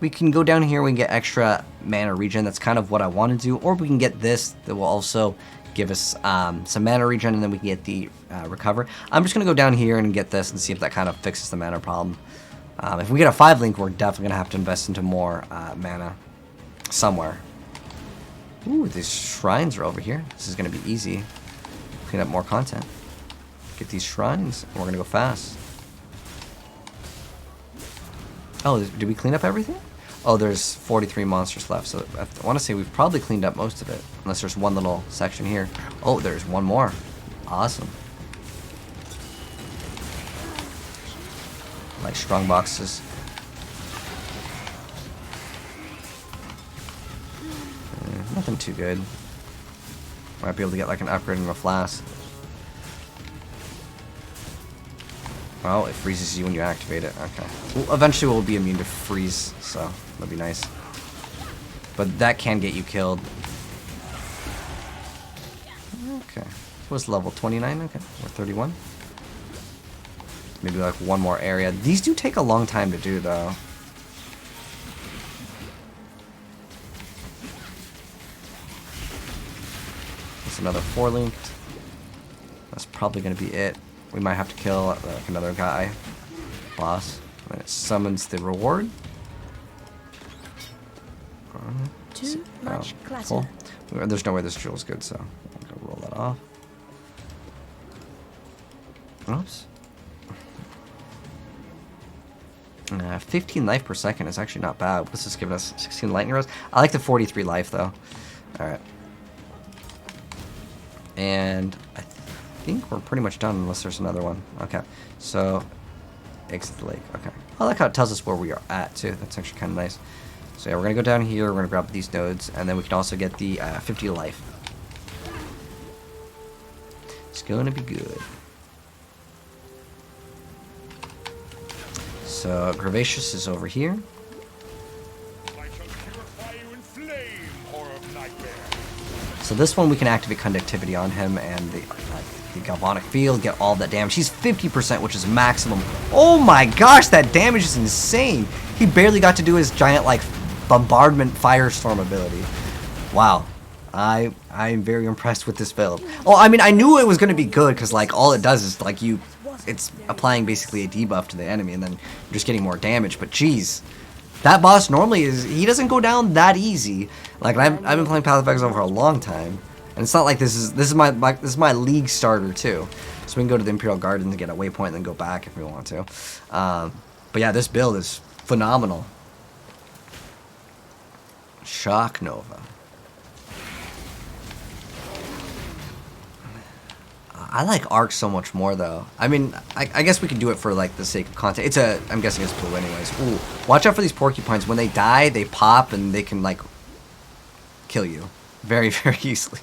we can go down here, we can get extra mana regen. That's kind of what I want to do. Or we can get this that will also give us some mana regen, and then we can get the recover. I'm just going to go down here and get this and see if that kind of fixes the mana problem. If we get a 5 link, we're definitely going to have to invest into more mana somewhere. Ooh, these shrines are over here. This is going to be easy. Clean up more content. Get these shrines, and we're going to go fast. Oh, did we clean up everything? Oh, there's 43 monsters left, so I want to say we've probably cleaned up most of it. Unless there's one little section here. Oh, there's one more. Awesome. Like strong boxes. Nothing too good. Might be able to get like an upgrade in a flask. Well, it freezes you when you activate it. Okay. Well, eventually we'll be immune to freeze, so that'll be nice. But that can get you killed. Okay. What's level 29? Okay. Or 31. Maybe like one more area. These do take a long time to do, though. There's another 4 linked. That's probably going to be it. We might have to kill like another guy, boss, and it summons the reward. Too much clutter. Cool. There's no way this jewel's good, so I'm gonna roll that off. Oops. 15 life per second is actually not bad. This is giving us 16 lightning rods. I like the 43 life though. Alright. And I think we're pretty much done unless there's another one. Okay. So, exit the lake. Okay. I like how it tells us where we are at too. That's actually kind of nice. So yeah, we're going to go down here. We're going to grab these nodes. And then we can also get the 50 life. It's going to be good. So, Gravacious is over here. I shall purify you in flame, horror of nightmare. So this one we can activate conductivity on him and the galvanic field, get all that damage. He's 50%, which is maximum. Oh my gosh, that damage is insane. He barely got to do his giant like bombardment firestorm ability. Wow. I'm very impressed with this build. Oh, I mean, I knew it was going to be good because like all it does is like it's applying basically a debuff to the enemy and then you're just getting more damage. But geez, that boss normally he doesn't go down that easy. Like I've been playing Path of Exile for a long time, and it's not like this is my league starter too. So we can go to the Imperial Garden to get a waypoint and then go back if we want to. But yeah, this build is phenomenal. Shock Nova. I like Arc so much more though. I mean, I guess we can do it for like the sake of content. I'm guessing it's blue anyways. Ooh, watch out for these porcupines. When they die, they pop and they can like kill you very, very easily.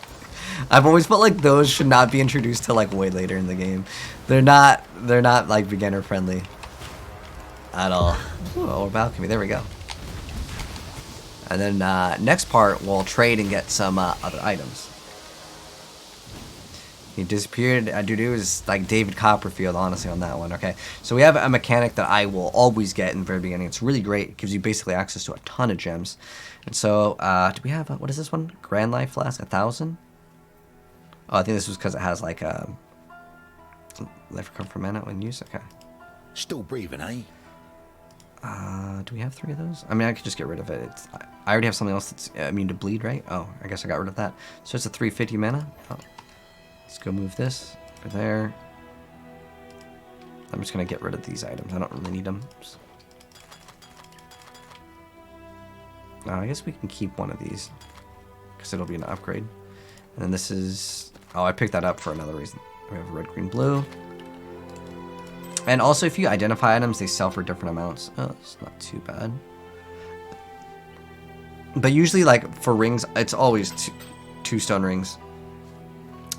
I've always felt like those should not be introduced till like way later in the game. They're not like beginner friendly at all. Ooh, or balcony. There we go. And then next part, we'll trade and get some other items. He disappeared. Dudu is like David Copperfield, honestly, on that one. Okay, so we have a mechanic that I will always get in the very beginning. It's really great. It gives you basically access to a ton of gems. And so, do we have, what is this one? Grand Life Flask, 1,000? Oh, I think this was because it has like life recover from mana when used. Okay. Still breathing, eh? Do we have 3 of those? I mean, I could just get rid of it. I already have something else that's immune to bleed, right? Oh, I guess I got rid of that. So it's a 350 mana. Oh. Let's go move this over there. I'm just going to get rid of these items. I don't really need them. I guess we can keep one of these because it'll be an upgrade. And then this is... Oh, I picked that up for another reason. We have red, green, blue. And also, if you identify items, they sell for different amounts. Oh, it's not too bad. But usually, like, for rings, it's always two stone rings.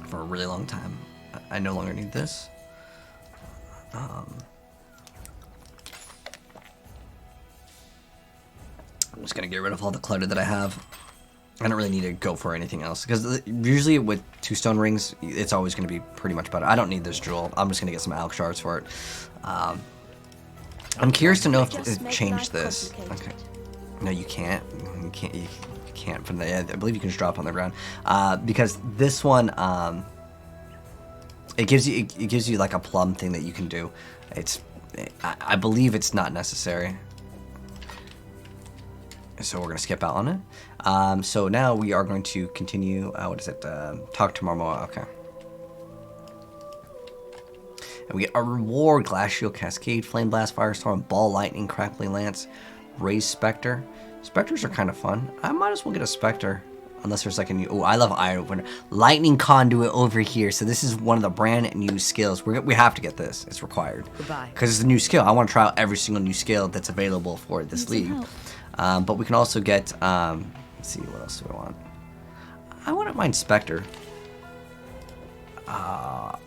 For a really long time. I no longer need this. I'm just gonna get rid of all the clutter that I have. I don't really need to go for anything else because usually with 2 stone rings, it's always gonna be pretty much better. I don't need this jewel. I'm just gonna get some alch shards for it. I'm curious to know if it changed this. Okay. No, you can't. You can't from the. I believe you can just drop on the ground because this one it gives you like a plum thing that you can do. I believe it's not necessary, so we're gonna skip out on it. So now we are going to continue. What is it? Talk to Marmoa. Okay. And we get a reward: Glacial Cascade, Flame Blast, Firestorm, Ball Lightning, Crackling Lance, Raised Spectre. Spectres are kind of fun. I might as well get a Spectre. Unless there's like a new... Oh, I love Iron Winter. Lightning Conduit over here. So this is one of the brand new skills. We have to get this. It's required. Goodbye. Because it's a new skill. I want to try out every single new skill that's available for this league. But we can also get... let's see, what else do we want? I wouldn't mind Spectre.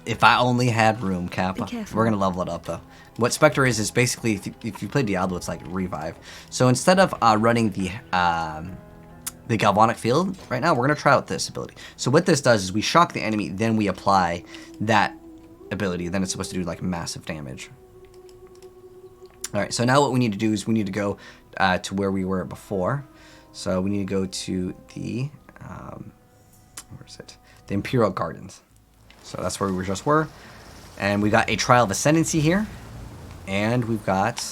If I only had room, Kappa. We're going to level it up, though. What Spectre is basically, if you play Diablo, it's like Revive. So instead of running the Galvanic Field right now, we're going to try out this ability. So what this does is we shock the enemy, then we apply that ability. Then it's supposed to do like massive damage. Alright, so now what we need to do is we need to go to where we were before. So we need to go to the, where is it? The Imperial Gardens. So that's where we just were. And we got a Trial of Ascendancy here. And we've got...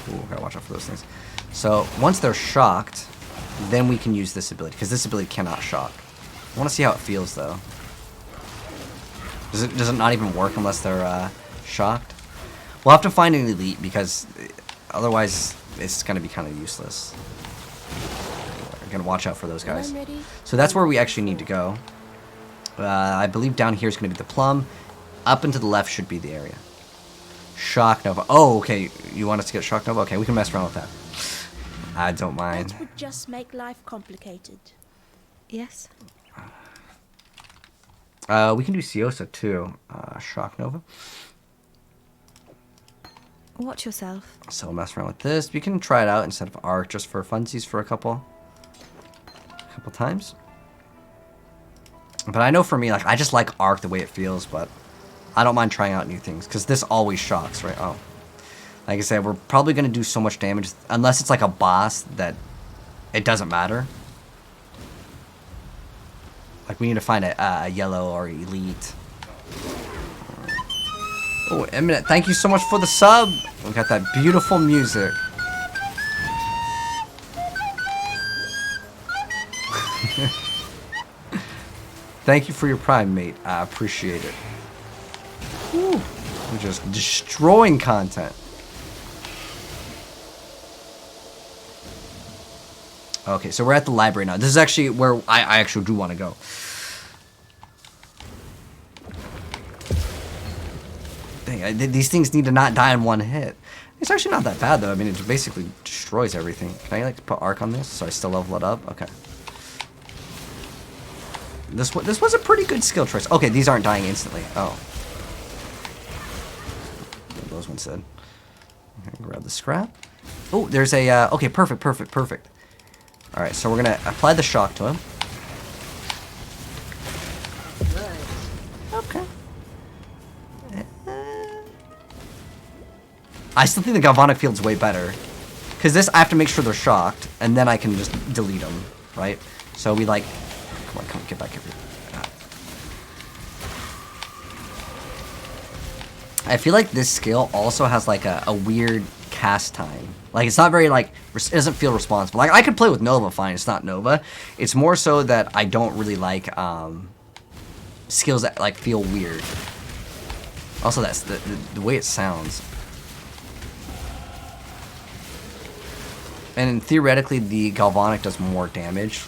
Ooh, gotta watch out for those things. So once they're shocked, then we can use this ability. Because this ability cannot shock. I want to see how it feels, though. Does it not even work unless they're shocked? We'll have to find an elite because otherwise it's gonna be kind of useless. We're gonna watch out for those guys. So that's where we actually need to go. I believe down here is gonna be the plum. Up and to the left should be the area. Shock Nova. Oh, okay. You want us to get Shock Nova? Okay, we can mess around with that. I don't mind. That would just make life complicated. Yes. We can do Siosa too. Shock Nova. Watch yourself. So we'll mess around with this. We can try it out instead of Arc just for funsies for a couple times. But I know for me, like, I just like Arc the way it feels, but I don't mind trying out new things because this always shocks, right? Oh. Like I said, we're probably going to do so much damage unless it's like a boss that it doesn't matter. Like, we need to find a yellow or elite. Oh, Eminent, thank you so much for the sub. We got that beautiful music. Thank you for your prime, mate. I appreciate it. Whew. We're just destroying content. Okay, so we're at the library now. This is actually where I actually do want to go. Dang, these things need to not die in one hit. It's actually not that bad, though. I mean, it basically destroys everything. Can I, like, put Arc on this so I still level it up? Okay. This was a pretty good skill choice. Okay, these aren't dying instantly. Oh. Those ones said. Okay, grab the scrap. Oh, there's a... okay, perfect. Alright, so we're going to apply the shock to him. Okay. I still think the Galvanic Field's way better. Because this, I have to make sure they're shocked, and then I can just delete them, right? So we like... Come on, get back here. I feel like this skill also has like a weird cast time. Like, it's not very, like, it doesn't feel responsible. Like, I could play with Nova fine, it's not Nova. It's more so that I don't really like skills that, like, feel weird. Also, that's the way it sounds. And theoretically, the Galvanic does more damage.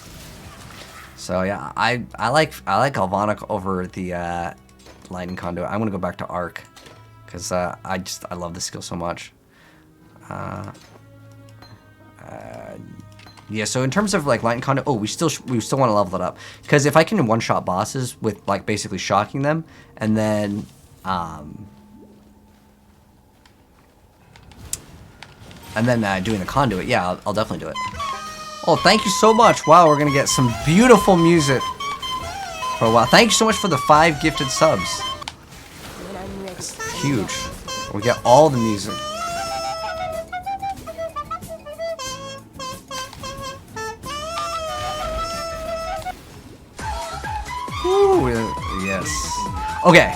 So, yeah, I like Galvanic over the Lightning Conduit. I'm going to go back to Arc. Because I love this skill so much. Yeah, so in terms of like Lightning Conduit, oh, we still want to level it up. Because if I can one-shot bosses with like basically shocking them, and then doing the conduit, yeah, I'll definitely do it. Oh, thank you so much. Wow, we're gonna get some beautiful music for a while. Thank you so much for the 5 gifted subs. That's huge. We get all the music. Ooh, yes. Okay.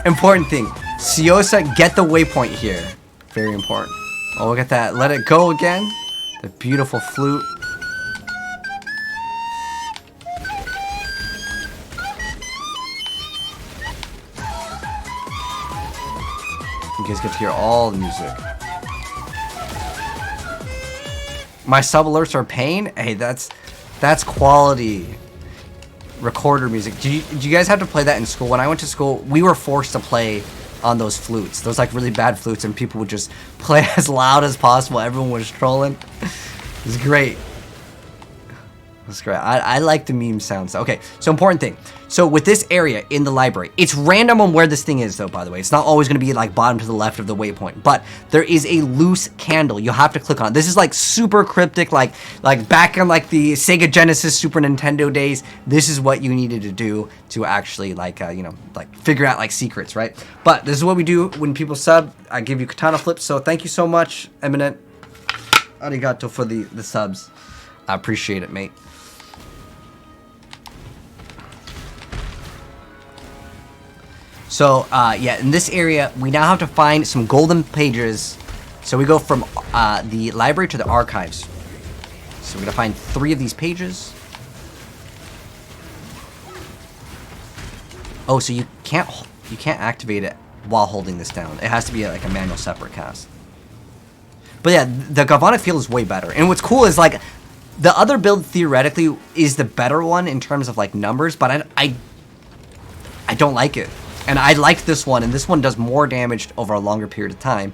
Important thing. Siosa, get the waypoint here. Very important. Oh, look at that. Let it go again. The beautiful flute. You guys get to hear all the music. My sub alerts are pain? Hey, that's quality recorder music. Do you guys have to play that in school? When I went to school, we were forced to play on those flutes. Those like really bad flutes, and people would just play as loud as possible. Everyone was trolling. It was great. That's great. I like the meme sounds. Okay, so important thing. So with this area in the library, it's random on where this thing is though, by the way. It's not always going to be like bottom to the left of the waypoint, but there is a loose candle. You'll have to click on it. This is like super cryptic, like back in like the Sega Genesis, Super Nintendo days. This is what you needed to do to actually like, you know, like figure out like secrets, right? But this is what we do when people sub. I give you katana flips. So thank you so much, Eminent. Arigato for the subs. I appreciate it, mate. So, yeah, in this area, we now have to find some golden pages. So we go from the library to the archives. So we're going to find 3 of these pages. Oh, so you can't activate it while holding this down. It has to be like a manual separate cast. But yeah, the Galvanic Field is way better. And what's cool is like the other build theoretically is the better one in terms of like numbers, but I don't like it. And I like this one, and this one does more damage over a longer period of time.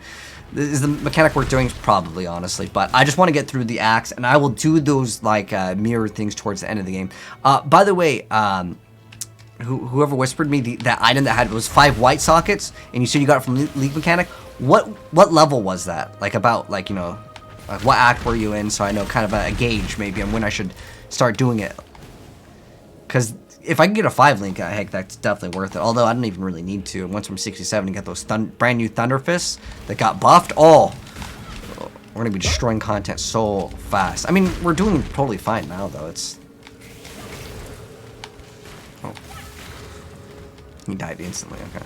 This is the mechanic worth doing, probably, honestly. But I just want to get through the axe, and I will do those like mirror things towards the end of the game. By the way, whoever whispered me that item that had was 5 white sockets, and you said you got it from League Mechanic. What level was that? Like about like, you know, like what act were you in? So I know kind of a gauge maybe on when I should start doing it. Because if I can get a 5 link, heck, that's definitely worth it. Although I don't even really need to. Once from 67 to get those brand new Thunder Fists that got buffed. Oh, we're gonna be destroying content so fast. I mean, we're doing totally fine now though. It's he died instantly. Okay.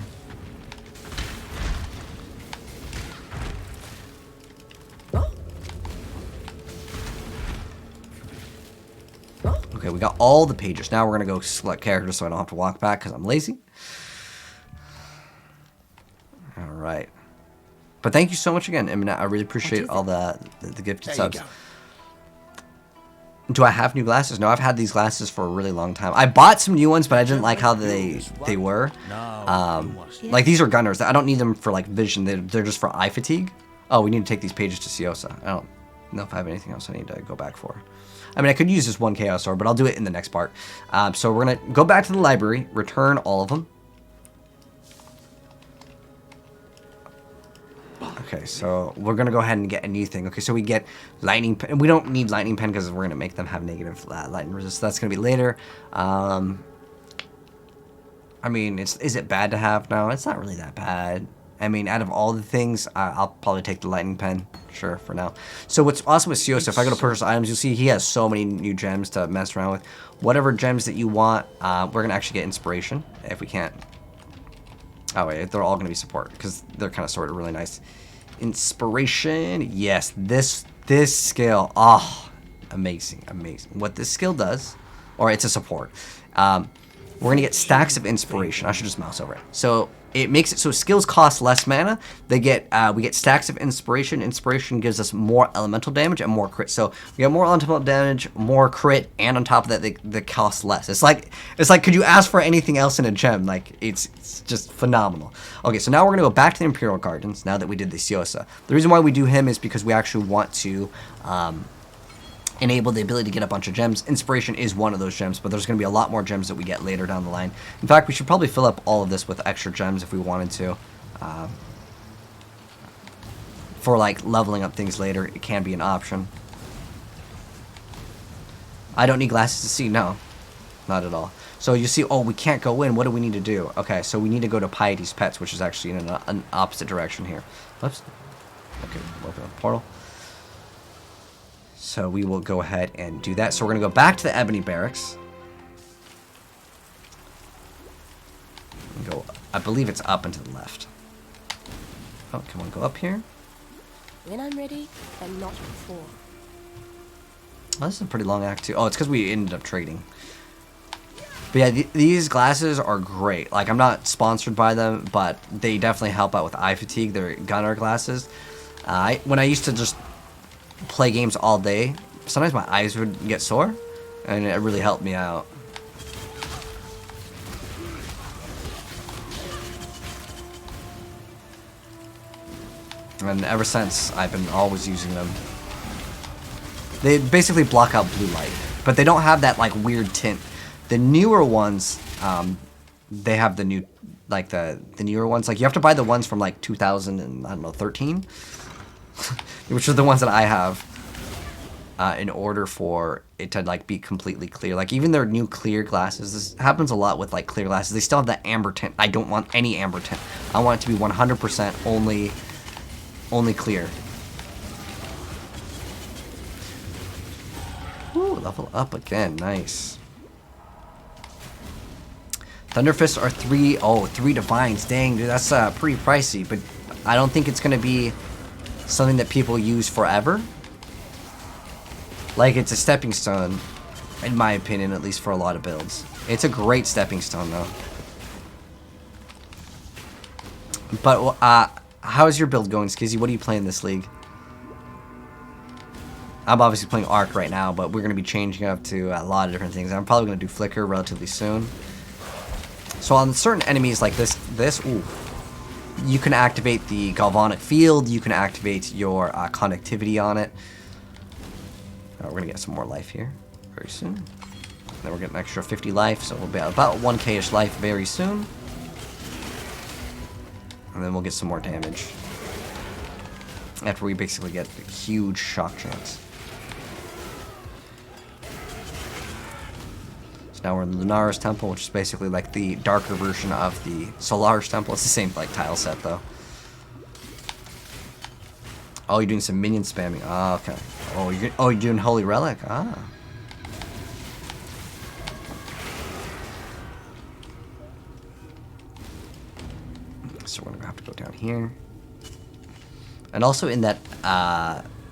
Okay, we got all the pages. Now we're going to go select characters so I don't have to walk back because I'm lazy. Alright. But thank you so much again. I mean, I really appreciate all the gifted subs. Do I have new glasses? No, I've had these glasses for a really long time. I bought some new ones, but I didn't like how they were. Like, these are gunners. I don't need them for, like, vision. They're just for eye fatigue. Oh, we need to take these pages to Siosa. I don't know if I have anything else I need to go back for. I mean, I could use this one Chaos Sword, but I'll do it in the next part. So we're going to go back to the library, return all of them. Okay, so we're going to go ahead and get a new thing. Okay, so we get Lightning Pen. We don't need Lightning Pen because we're going to make them have negative lightning resist. That's going to be later. I mean, is it bad to have? No, it's not really that bad. I mean, out of all the things, I'll probably take the Lightning Pen, sure, for now. So what's awesome with Siosa, if I go to purchase items, you'll see he has so many new gems to mess around with. Whatever gems that you want, we're going to actually get Inspiration, if we can't. Oh, wait, they're all going to be support, because they're kind of sorted really nice. Inspiration, yes, this skill, oh, amazing, amazing. What this skill does, or it's a support, we're going to get stacks of Inspiration. I should just mouse over it. So it makes it so skills cost less mana. We get stacks of Inspiration. Inspiration gives us more elemental damage and more crit. So we get more elemental damage, more crit, and on top of that, they cost less. It's like could you ask for anything else in a gem? Like it's just phenomenal. Okay, so now we're gonna go back to the Imperial Gardens. Now that we did the Siosa, the reason why we do him is because we actually want to enable the ability to get a bunch of gems. Inspiration is one of those gems, but there's going to be a lot more gems that we get later down the line. In fact, we should probably fill up all of this with extra gems if we wanted to. For like leveling up things later, it can be an option. I don't need glasses to see. No, not at all. So you see, oh, we can't go in. What do we need to do? Okay, so we need to go to Piety's Pets, which is actually in an opposite direction here. Oops. Okay, open up the portal. So we will go ahead and do that. So we're going to go back to the Ebony Barracks. And go, I believe it's up and to the left. Oh, come on, go up here. When I'm ready, and not before. Oh, this is a pretty long act too. Oh, it's because we ended up trading. But yeah, these glasses are great. Like, I'm not sponsored by them, but they definitely help out with eye fatigue. They're gunner glasses. When I used to just play games all day, sometimes my eyes would get sore, and it really helped me out. And ever since, I've been always using them. They basically block out blue light, but they don't have that like weird tint. The newer ones, they have the new, like the newer ones. Like you have to buy the ones from like 2013, which are the ones that I have, in order for it to like be completely clear. Like even their new clear glasses, this happens a lot with like clear glasses. They still have that amber tint. I don't want any amber tint. I want it to be 100% only clear. Ooh, level up again. Nice. Thunderfists are 3 divines. Dang, dude, that's pretty pricey, but I don't think it's gonna be something that people use forever. Like, it's a stepping stone, in my opinion, at least for a lot of builds. It's a great stepping stone, though. But how's your build going, Skizzy? What are you playing this league? I'm obviously playing Arc right now, but we're going to be changing up to a lot of different things. I'm probably going to do Flicker relatively soon. So on certain enemies like this, ooh, you can activate the Galvanic Field. You can activate your conductivity on it. We're going to get some more life here very soon. Then we're getting an extra 50 life, so we'll be at about 1k-ish life very soon. And then we'll get some more damage after we basically get a huge shock chance. So now we're in the Lunaris Temple, which is basically like the darker version of the Solaris Temple. It's the same like tile set though. Oh, you're doing some minion spamming. Ah, okay. Oh, you're doing Holy Relic. Ah. So we're gonna have to go down here. And also in that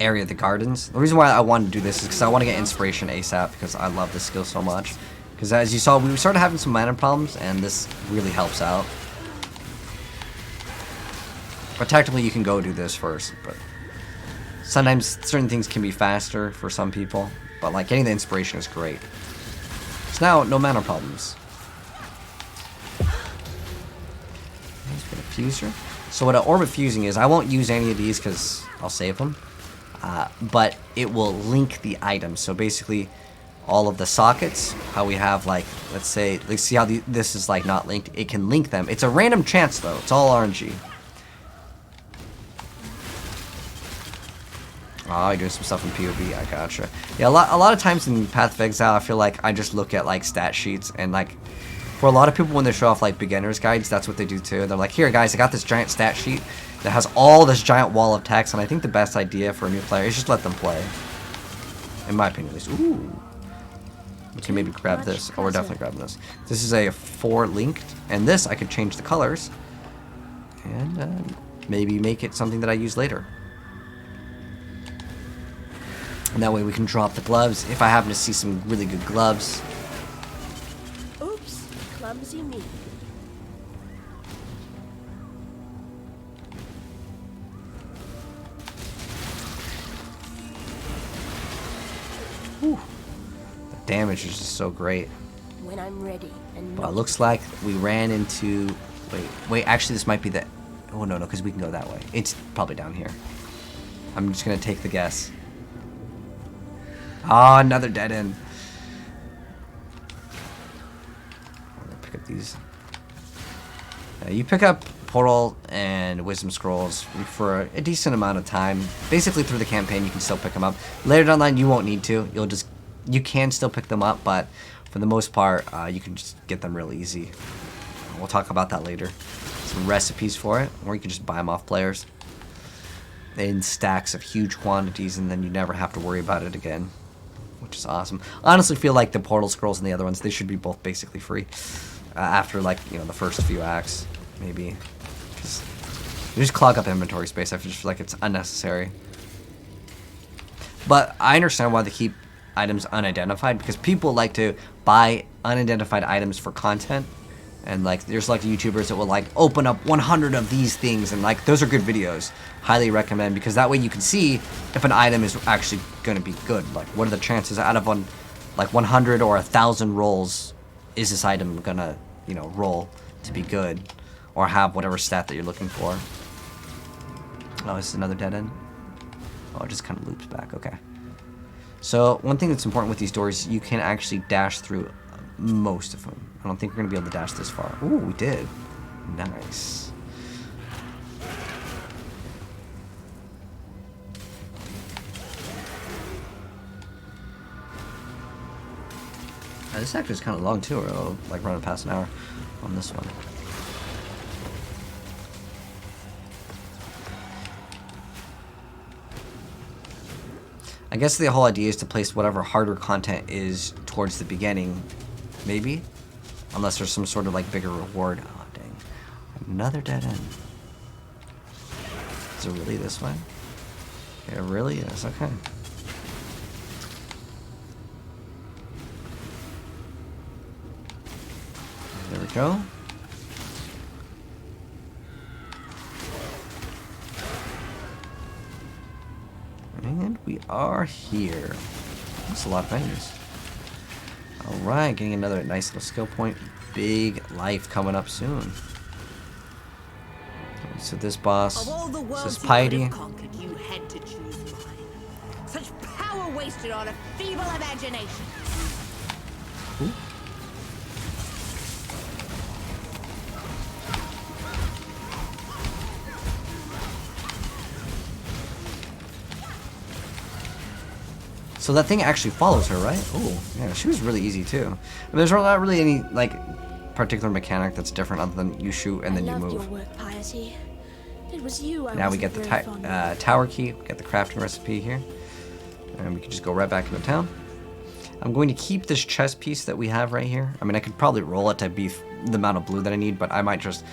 area of the gardens. The reason why I wanted to do this is because I want to get inspiration ASAP because I love this skill so much. Because as you saw, we started having some mana problems, and this really helps out. But technically, you can go do this first, but sometimes certain things can be faster for some people. But like getting the inspiration is great. So now, no mana problems. Let's get a fuser. So what an orbit fusing is, I won't use any of these because I'll save them. But it will link the items. So basically, all of the sockets, how we have like, let's say, let's see how this is like not linked. It can link them. It's a random chance though. It's all RNG. Oh, you're doing some stuff in PoE. I gotcha. Yeah, a lot of times in Path of Exile, I feel like I just look at like stat sheets and like, for a lot of people when they show off like beginner's guides, that's what they do too. They're like, here guys, I got this giant stat sheet that has all this giant wall of text, and I think the best idea for a new player is just let them play. In my opinion, at least. Ooh. We can maybe grab this. Oh, we're definitely grabbing this. This is a 4 linked, and this I could change the colors and maybe make it something that I use later. And that way we can drop the gloves if I happen to see some really good gloves. Oops, clumsy me. Whew. The damage is just so great. When I'm ready and But it looks like we ran into... Wait, actually this might be the... Oh, no, because we can go that way. It's probably down here. I'm just going to take the guess. Oh, another dead end. I'm going to pick up these. You pick up Portal and Wisdom Scrolls for a decent amount of time. Basically through the campaign you can still pick them up. Later down the line you won't need to. You can still pick them up, but for the most part you can just get them real easy. We'll talk about that later. Some recipes for it, or you can just buy them off players in stacks of huge quantities, and then you never have to worry about it again, which is awesome. I honestly feel like the Portal Scrolls and the other ones, they should be both basically free after, like, you know, the first few acts, maybe. Because they just clog up inventory space. I just feel like it's unnecessary. But I understand why they keep items unidentified, because people like to buy unidentified items for content. And like, there's like YouTubers that will like open up 100 of these things, and like, those are good videos. Highly recommend, because that way you can see if an item is actually going to be good. Like, what are the chances out of 100 or 1,000 rolls is this item gonna, you know, roll to be good or have whatever stat that you're looking for. Oh, this is another dead end. Oh, it just kind of loops back. Okay. So one thing that's important with these doors, you can actually dash through most of them. I don't think we're going to be able to dash this far. Ooh, we did. Nice. This actually is kind of long too, or like running past an hour on this one. I guess the whole idea is to place whatever harder content is towards the beginning, maybe? Unless there's some sort of like bigger reward. Oh, dang. Another dead end. Is it really this way? It really is, okay. There we go. And we are here. That's a lot of enemies. Alright, getting another nice little skill point. Big life coming up soon. So this boss, Of all the this worlds is you could Piety. have conquered, you had to choose mine. Such power wasted on a feeble imagination. Ooh. So that thing actually follows her, right? Oh, yeah, she was really easy too. I mean, there's not really any like particular mechanic that's different other than you shoot and then you I loved move. your work, Piety. It was you I Now we wasn't get the very fond of. tower key, we get the crafting recipe here, and we can just go right back into town. I'm going to keep this chest piece that we have right here. I mean, I could probably roll it to be the amount of blue that I need, but I might just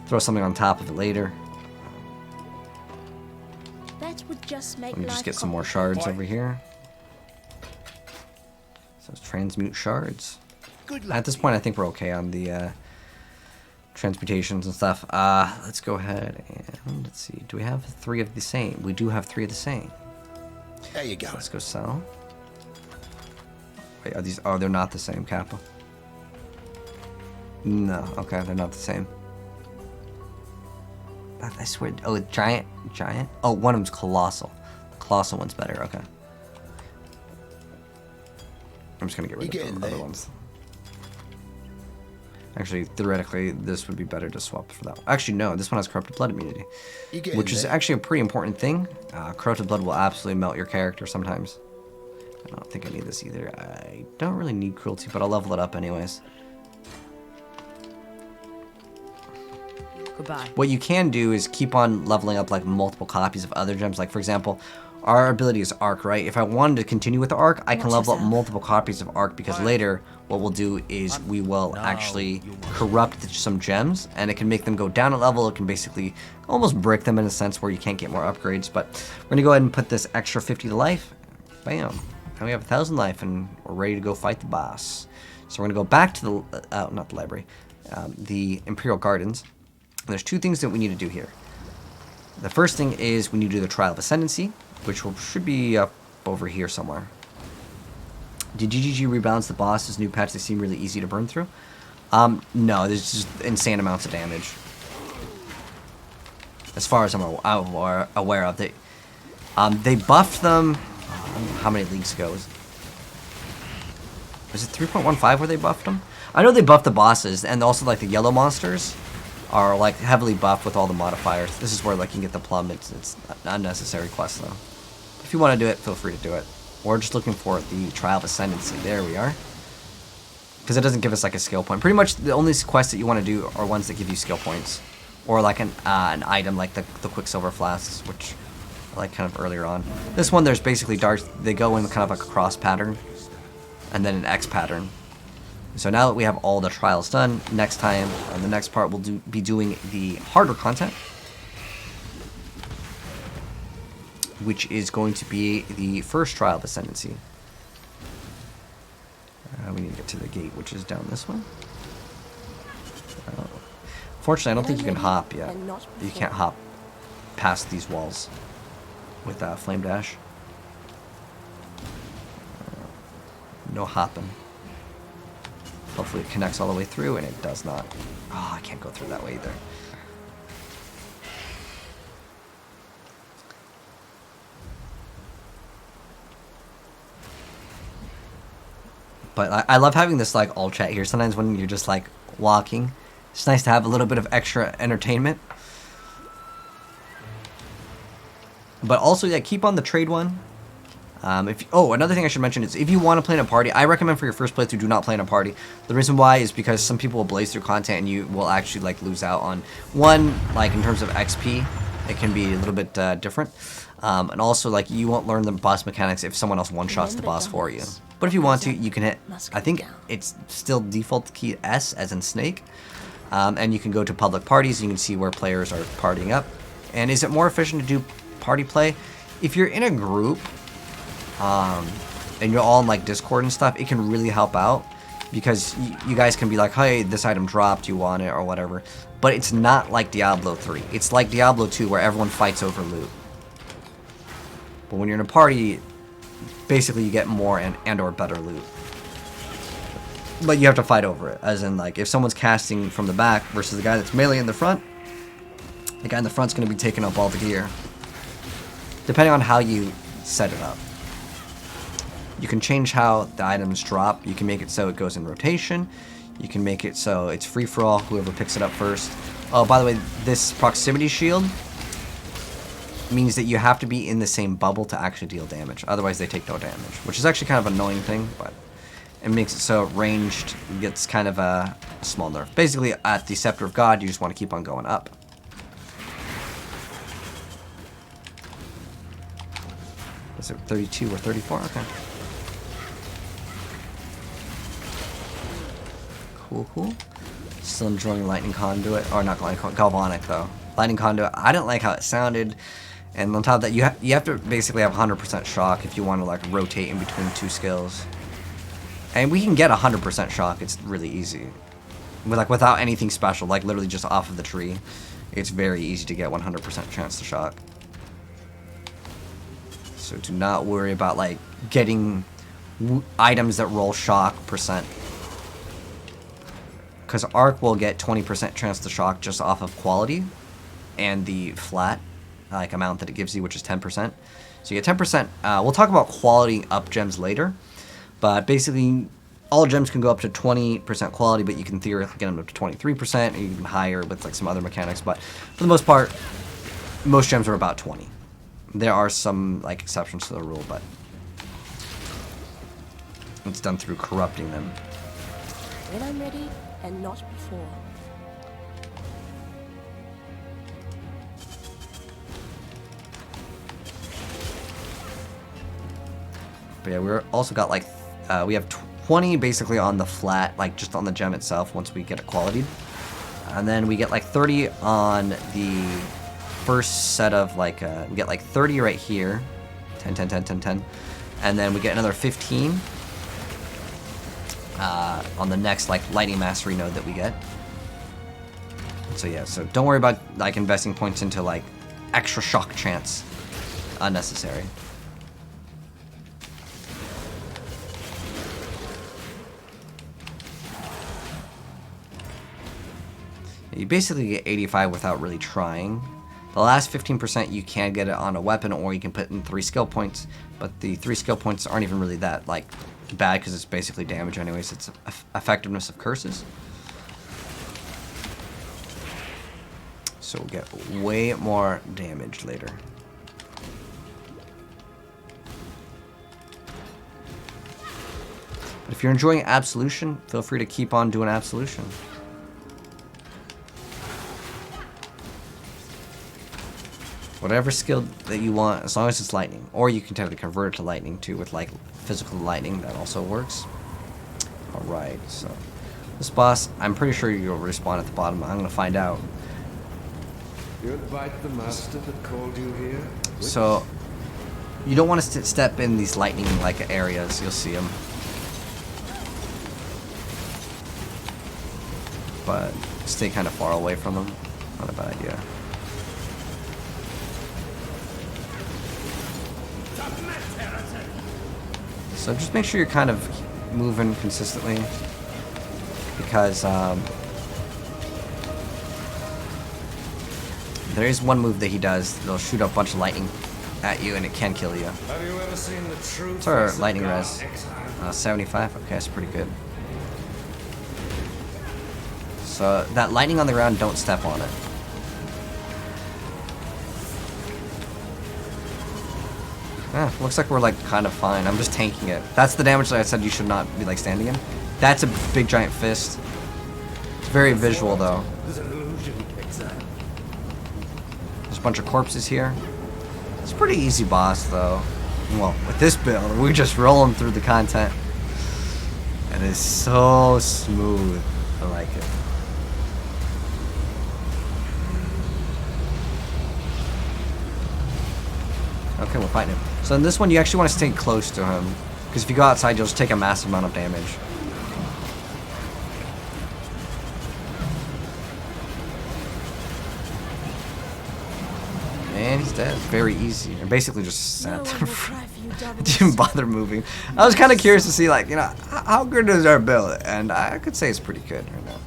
throw something on top of it later. That would just make Let me just life get some more complicated. shards over here. So transmute shards. Good At luck. this point, I think we're okay on the transmutations and stuff. Let's go ahead and let's see. Do we have 3 of the same? We do have 3 of the same. There you go. So let's go sell. Wait, are these? Oh, they're not the same, Kappa. No, okay, they're not the same. I swear. Oh, giant. Oh, one of them's colossal. The colossal one's better. Okay. I'm just gonna get rid You of getting the other there? ones. Actually, theoretically, this would be better to swap for that one. Actually, no, this one has corrupted blood immunity, You getting which is there? actually a pretty important thing. Corrupted blood will absolutely melt your character sometimes. I don't think I need this either. I don't really need cruelty, but I'll level it up anyways. Goodbye. What you can do is keep on leveling up like multiple copies of other gems. Like for example, our ability is Arc, right? If I wanted to continue with the Arc, I can Watch level up yourself. multiple copies of Arc because later what we'll do is we will actually corrupt some gems and it can make them go down a level. It can basically almost brick them in a sense where you can't get more upgrades. But we're gonna go ahead and put this extra 50 to life. Bam. Now we have 1,000 life and we're ready to go fight the boss. So we're gonna go back to the, not the library, the Imperial Gardens. And there's 2 things that we need to do here. The first thing is we need to do the Trial of Ascendancy, which should be up over here somewhere. Did GGG rebalance the bosses? New patch, they seem really easy to burn through. No, there's just insane amounts of damage. As far as I'm aware of, they buffed them. I don't know how many leagues ago? Was it 3.15 where they buffed them? I know they buffed the bosses, and also like the yellow monsters are like heavily buffed with all the modifiers. This is where like you can get the plum. It's an unnecessary quest though. If you want to do it, feel free to do it. We're just looking for the Trial of Ascendancy. There we are. Because it doesn't give us like a skill point. Pretty much the only quests that you want to do are ones that give you skill points, or like an item like the Quicksilver flasks, which I like kind of earlier on. This one there's basically darts. They go in kind of like a cross pattern, and then an X pattern. So now that we have all the trials done, next time, on the next part, we'll be doing the harder content, which is going to be the first Trial of Ascendancy. We need to get to the gate, which is down this one. Fortunately, I don't think you can hop yet. You can't hop past these walls with Flame Dash. No hopping. Hopefully it connects all the way through, and it does not. Oh, I can't go through that way either. But I love having this like all chat here. Sometimes when you're just like walking, it's nice to have a little bit of extra entertainment. But also, yeah, keep on the trade one. Another thing I should mention is if you want to play in a party, I recommend for your first playthrough do not play in a party. The reason why is because some people will blaze through content and you will actually like lose out on one, like in terms of XP, it can be a little bit different, and also like you won't learn the boss mechanics if someone else one shots the boss for you. But if you want to, you can hit. I think it's still default key S as in Snake, and you can go to public parties. And you can see where players are partying up. And is it more efficient to do party play if you're in a group? And you're all in like Discord and stuff, it can really help out because you guys can be like, hey, this item dropped, you want it or whatever. But it's not like Diablo 3. It's like Diablo 2 where everyone fights over loot. But when you're in a party, basically you get more and or better loot. But you have to fight over it. As in, like, if someone's casting from the back versus the guy that's melee in the front, the guy in the front's going to be taking up all the gear. Depending on how you set it up. You can change how the items drop. You can make it so it goes in rotation. You can make it so it's free for all, whoever picks it up first. Oh, by the way, this proximity shield means that you have to be in the same bubble to actually deal damage. Otherwise, they take no damage, which is actually kind of an annoying thing, but it makes it so ranged gets kind of a small nerf. Basically, at the Scepter of God, you just want to keep on going up. Is it 32 or 34? Okay. Cool. Still enjoying Lightning Conduit, or not Lightning Conduit, Galvanic though. Lightning Conduit, I didn't like how it sounded, and on top of that, you have to basically have 100% shock if you want to like rotate in between two skills. And we can get 100% shock. It's really easy, without anything special, like literally just off of the tree. It's very easy to get 100% chance to shock. So do not worry about like getting items that roll shock percent. Because Arc will get 20% chance to shock just off of quality and the flat like amount that it gives you, which is 10%. So you get 10%. We'll talk about quality up gems later, but basically all gems can go up to 20% quality, but you can theoretically get them up to 23%, or even higher with like some other mechanics. But for the most part, most gems are about 20. There are some like exceptions to the rule, but it's done through corrupting them. When I'm ready, and not before. But yeah, we're also got like we have 20 basically on the flat, like just on the gem itself once we get it qualityed, and then we get like 30 on the first set of like we get like 30 right here, 10, 10, 10, 10, 10, and then we get another 15 on the next like lightning mastery node that we get. So yeah, so don't worry about like investing points into like extra shock chance, unnecessary. You basically get 85 without really trying. The last 15% you can get it on a weapon, or you can put in 3 skill points, but the 3 skill points aren't even really that like bad because it's basically damage anyways. It's effectiveness of curses. So we'll get way more damage later. But if you're enjoying Absolution, feel free to keep on doing Absolution. Whatever skill that you want, as long as it's lightning. Or you can totally convert it to lightning too with like physical lightning, that also works. Alright, so this boss, I'm pretty sure you'll respawn at the bottom. I'm gonna find out. You invite the master that called you here? So you don't want to step in these lightning like areas, you'll see them. But stay kind of far away from them. Not a bad idea. So just make sure you're kind of moving consistently, because there is one move that he does. They'll shoot a bunch of lightning at you and it can kill you. Have you ever seen the true What's our face of lightning God, res? exile? 75? Okay, that's pretty good. So that lightning on the ground, don't step on it. Looks like we're like kind of fine. I'm just tanking it. That's the damage that I said you should not be like standing in. That's a big giant fist. It's very visual though. There's an illusion, exile. There's a bunch of corpses here. It's a pretty easy boss though. Well, with this build, we just roll them through the content. And it's so smooth. I like it. Okay, we're fighting him. So in this one, you actually want to stay close to him, because if you go outside, you'll just take a massive amount of damage. And he's dead. Very easy. And basically just No sat one there. will cry for you, Dominus. Didn't bother moving. I was kind of curious to see, like, you know, how good is our build? And I could say it's pretty good right now.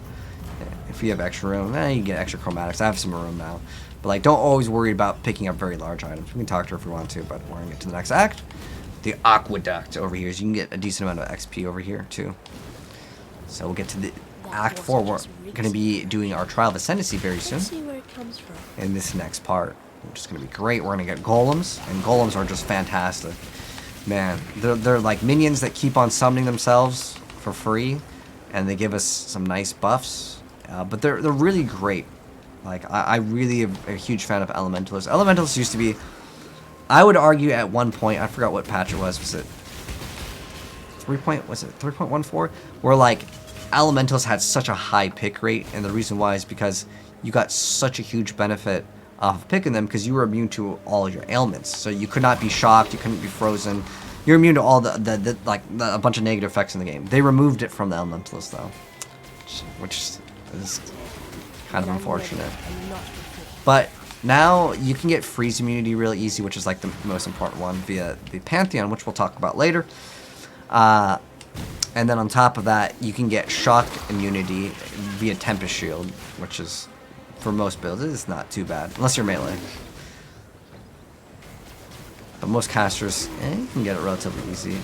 Yeah, if you have extra room, you can get extra chromatics. I have some room now. But, like, don't always worry about picking up very large items. We can talk to her if we want to, but we're going to get to the next act. The aqueduct over here. So you can get a decent amount of XP over here, too. So we'll get to the Act 4. We're going to be doing our Trial of Ascendancy very soon. Let's see where it comes from. In this next part, which is going to be great. We're going to get golems, and golems are just fantastic. Man, they're like minions that keep on summoning themselves for free, and they give us some nice buffs. But they're really great. Like, I really am a huge fan of elementalists. Elementalists used to be, I would argue at one point, I forgot what patch it was. Was it 3.14? Where like elementals had such a high pick rate, and the reason why is because you got such a huge benefit off of picking them because you were immune to all your ailments. So you could not be shocked, you couldn't be frozen. You're immune to all a bunch of negative effects in the game. They removed it from the elementalists though, which is kind of unfortunate. But now you can get freeze immunity really easy, which is like the most important one via the Pantheon, which we'll talk about later. And then on top of that, you can get shock immunity via Tempest Shield, which is, for most builds, it's not too bad, unless you're melee. But most casters, you can get it relatively easy.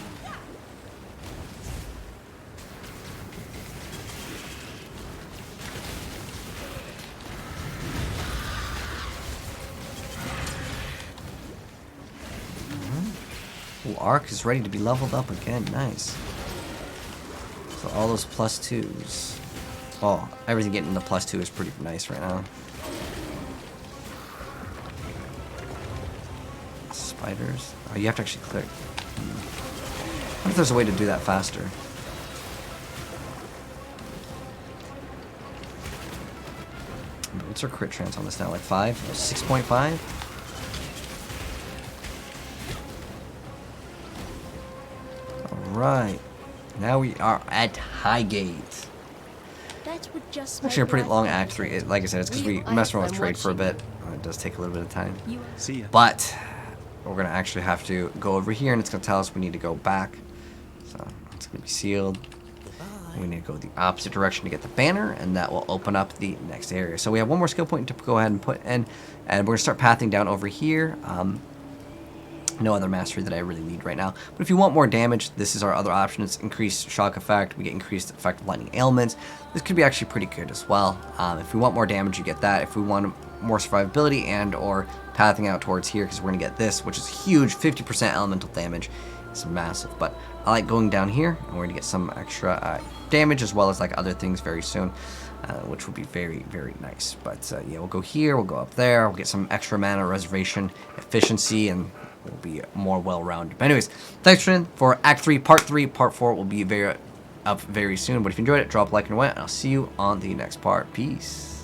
Ooh, Arc is ready to be leveled up again. Nice. So all those +2s. Oh, everything getting the +2 is pretty nice right now. Spiders. Oh, you have to actually click. What if there's a way to do that faster? What's our crit chance on this now? Like 5? 6.5? Alright. Now we are at Highgate. That would just Actually, a make pretty life long easier. Act 3. Like I said, it's because we messed around with trade for a bit. It does take a little bit of time. See ya. But we're going to actually have to go over here, and it's going to tell us we need to go back. So it's going to be sealed. We need to go the opposite direction to get the banner, and that will open up the next area. So we have one more skill point to go ahead and put in, and we're going to start pathing down over here. No other mastery that I really need right now. But if you want more damage, this is our other option. It's increased shock effect. We get increased effect of lightning ailments. This could be actually pretty good as well. If we want more damage, you get that. If we want more survivability and or pathing out towards here, because we're going to get this, which is huge, 50% elemental damage. It's massive. But I like going down here, and we're going to get some extra damage as well as like other things very soon. Which will be very, very nice. But yeah, we'll go here, we'll go up there, we'll get some extra mana reservation, efficiency, and we'll be more well-rounded. But anyways, thanks for Act 3, Part 3. Part 4 will be up very soon. But if you enjoyed it, drop a like and a comment, and I'll see you on the next part. Peace.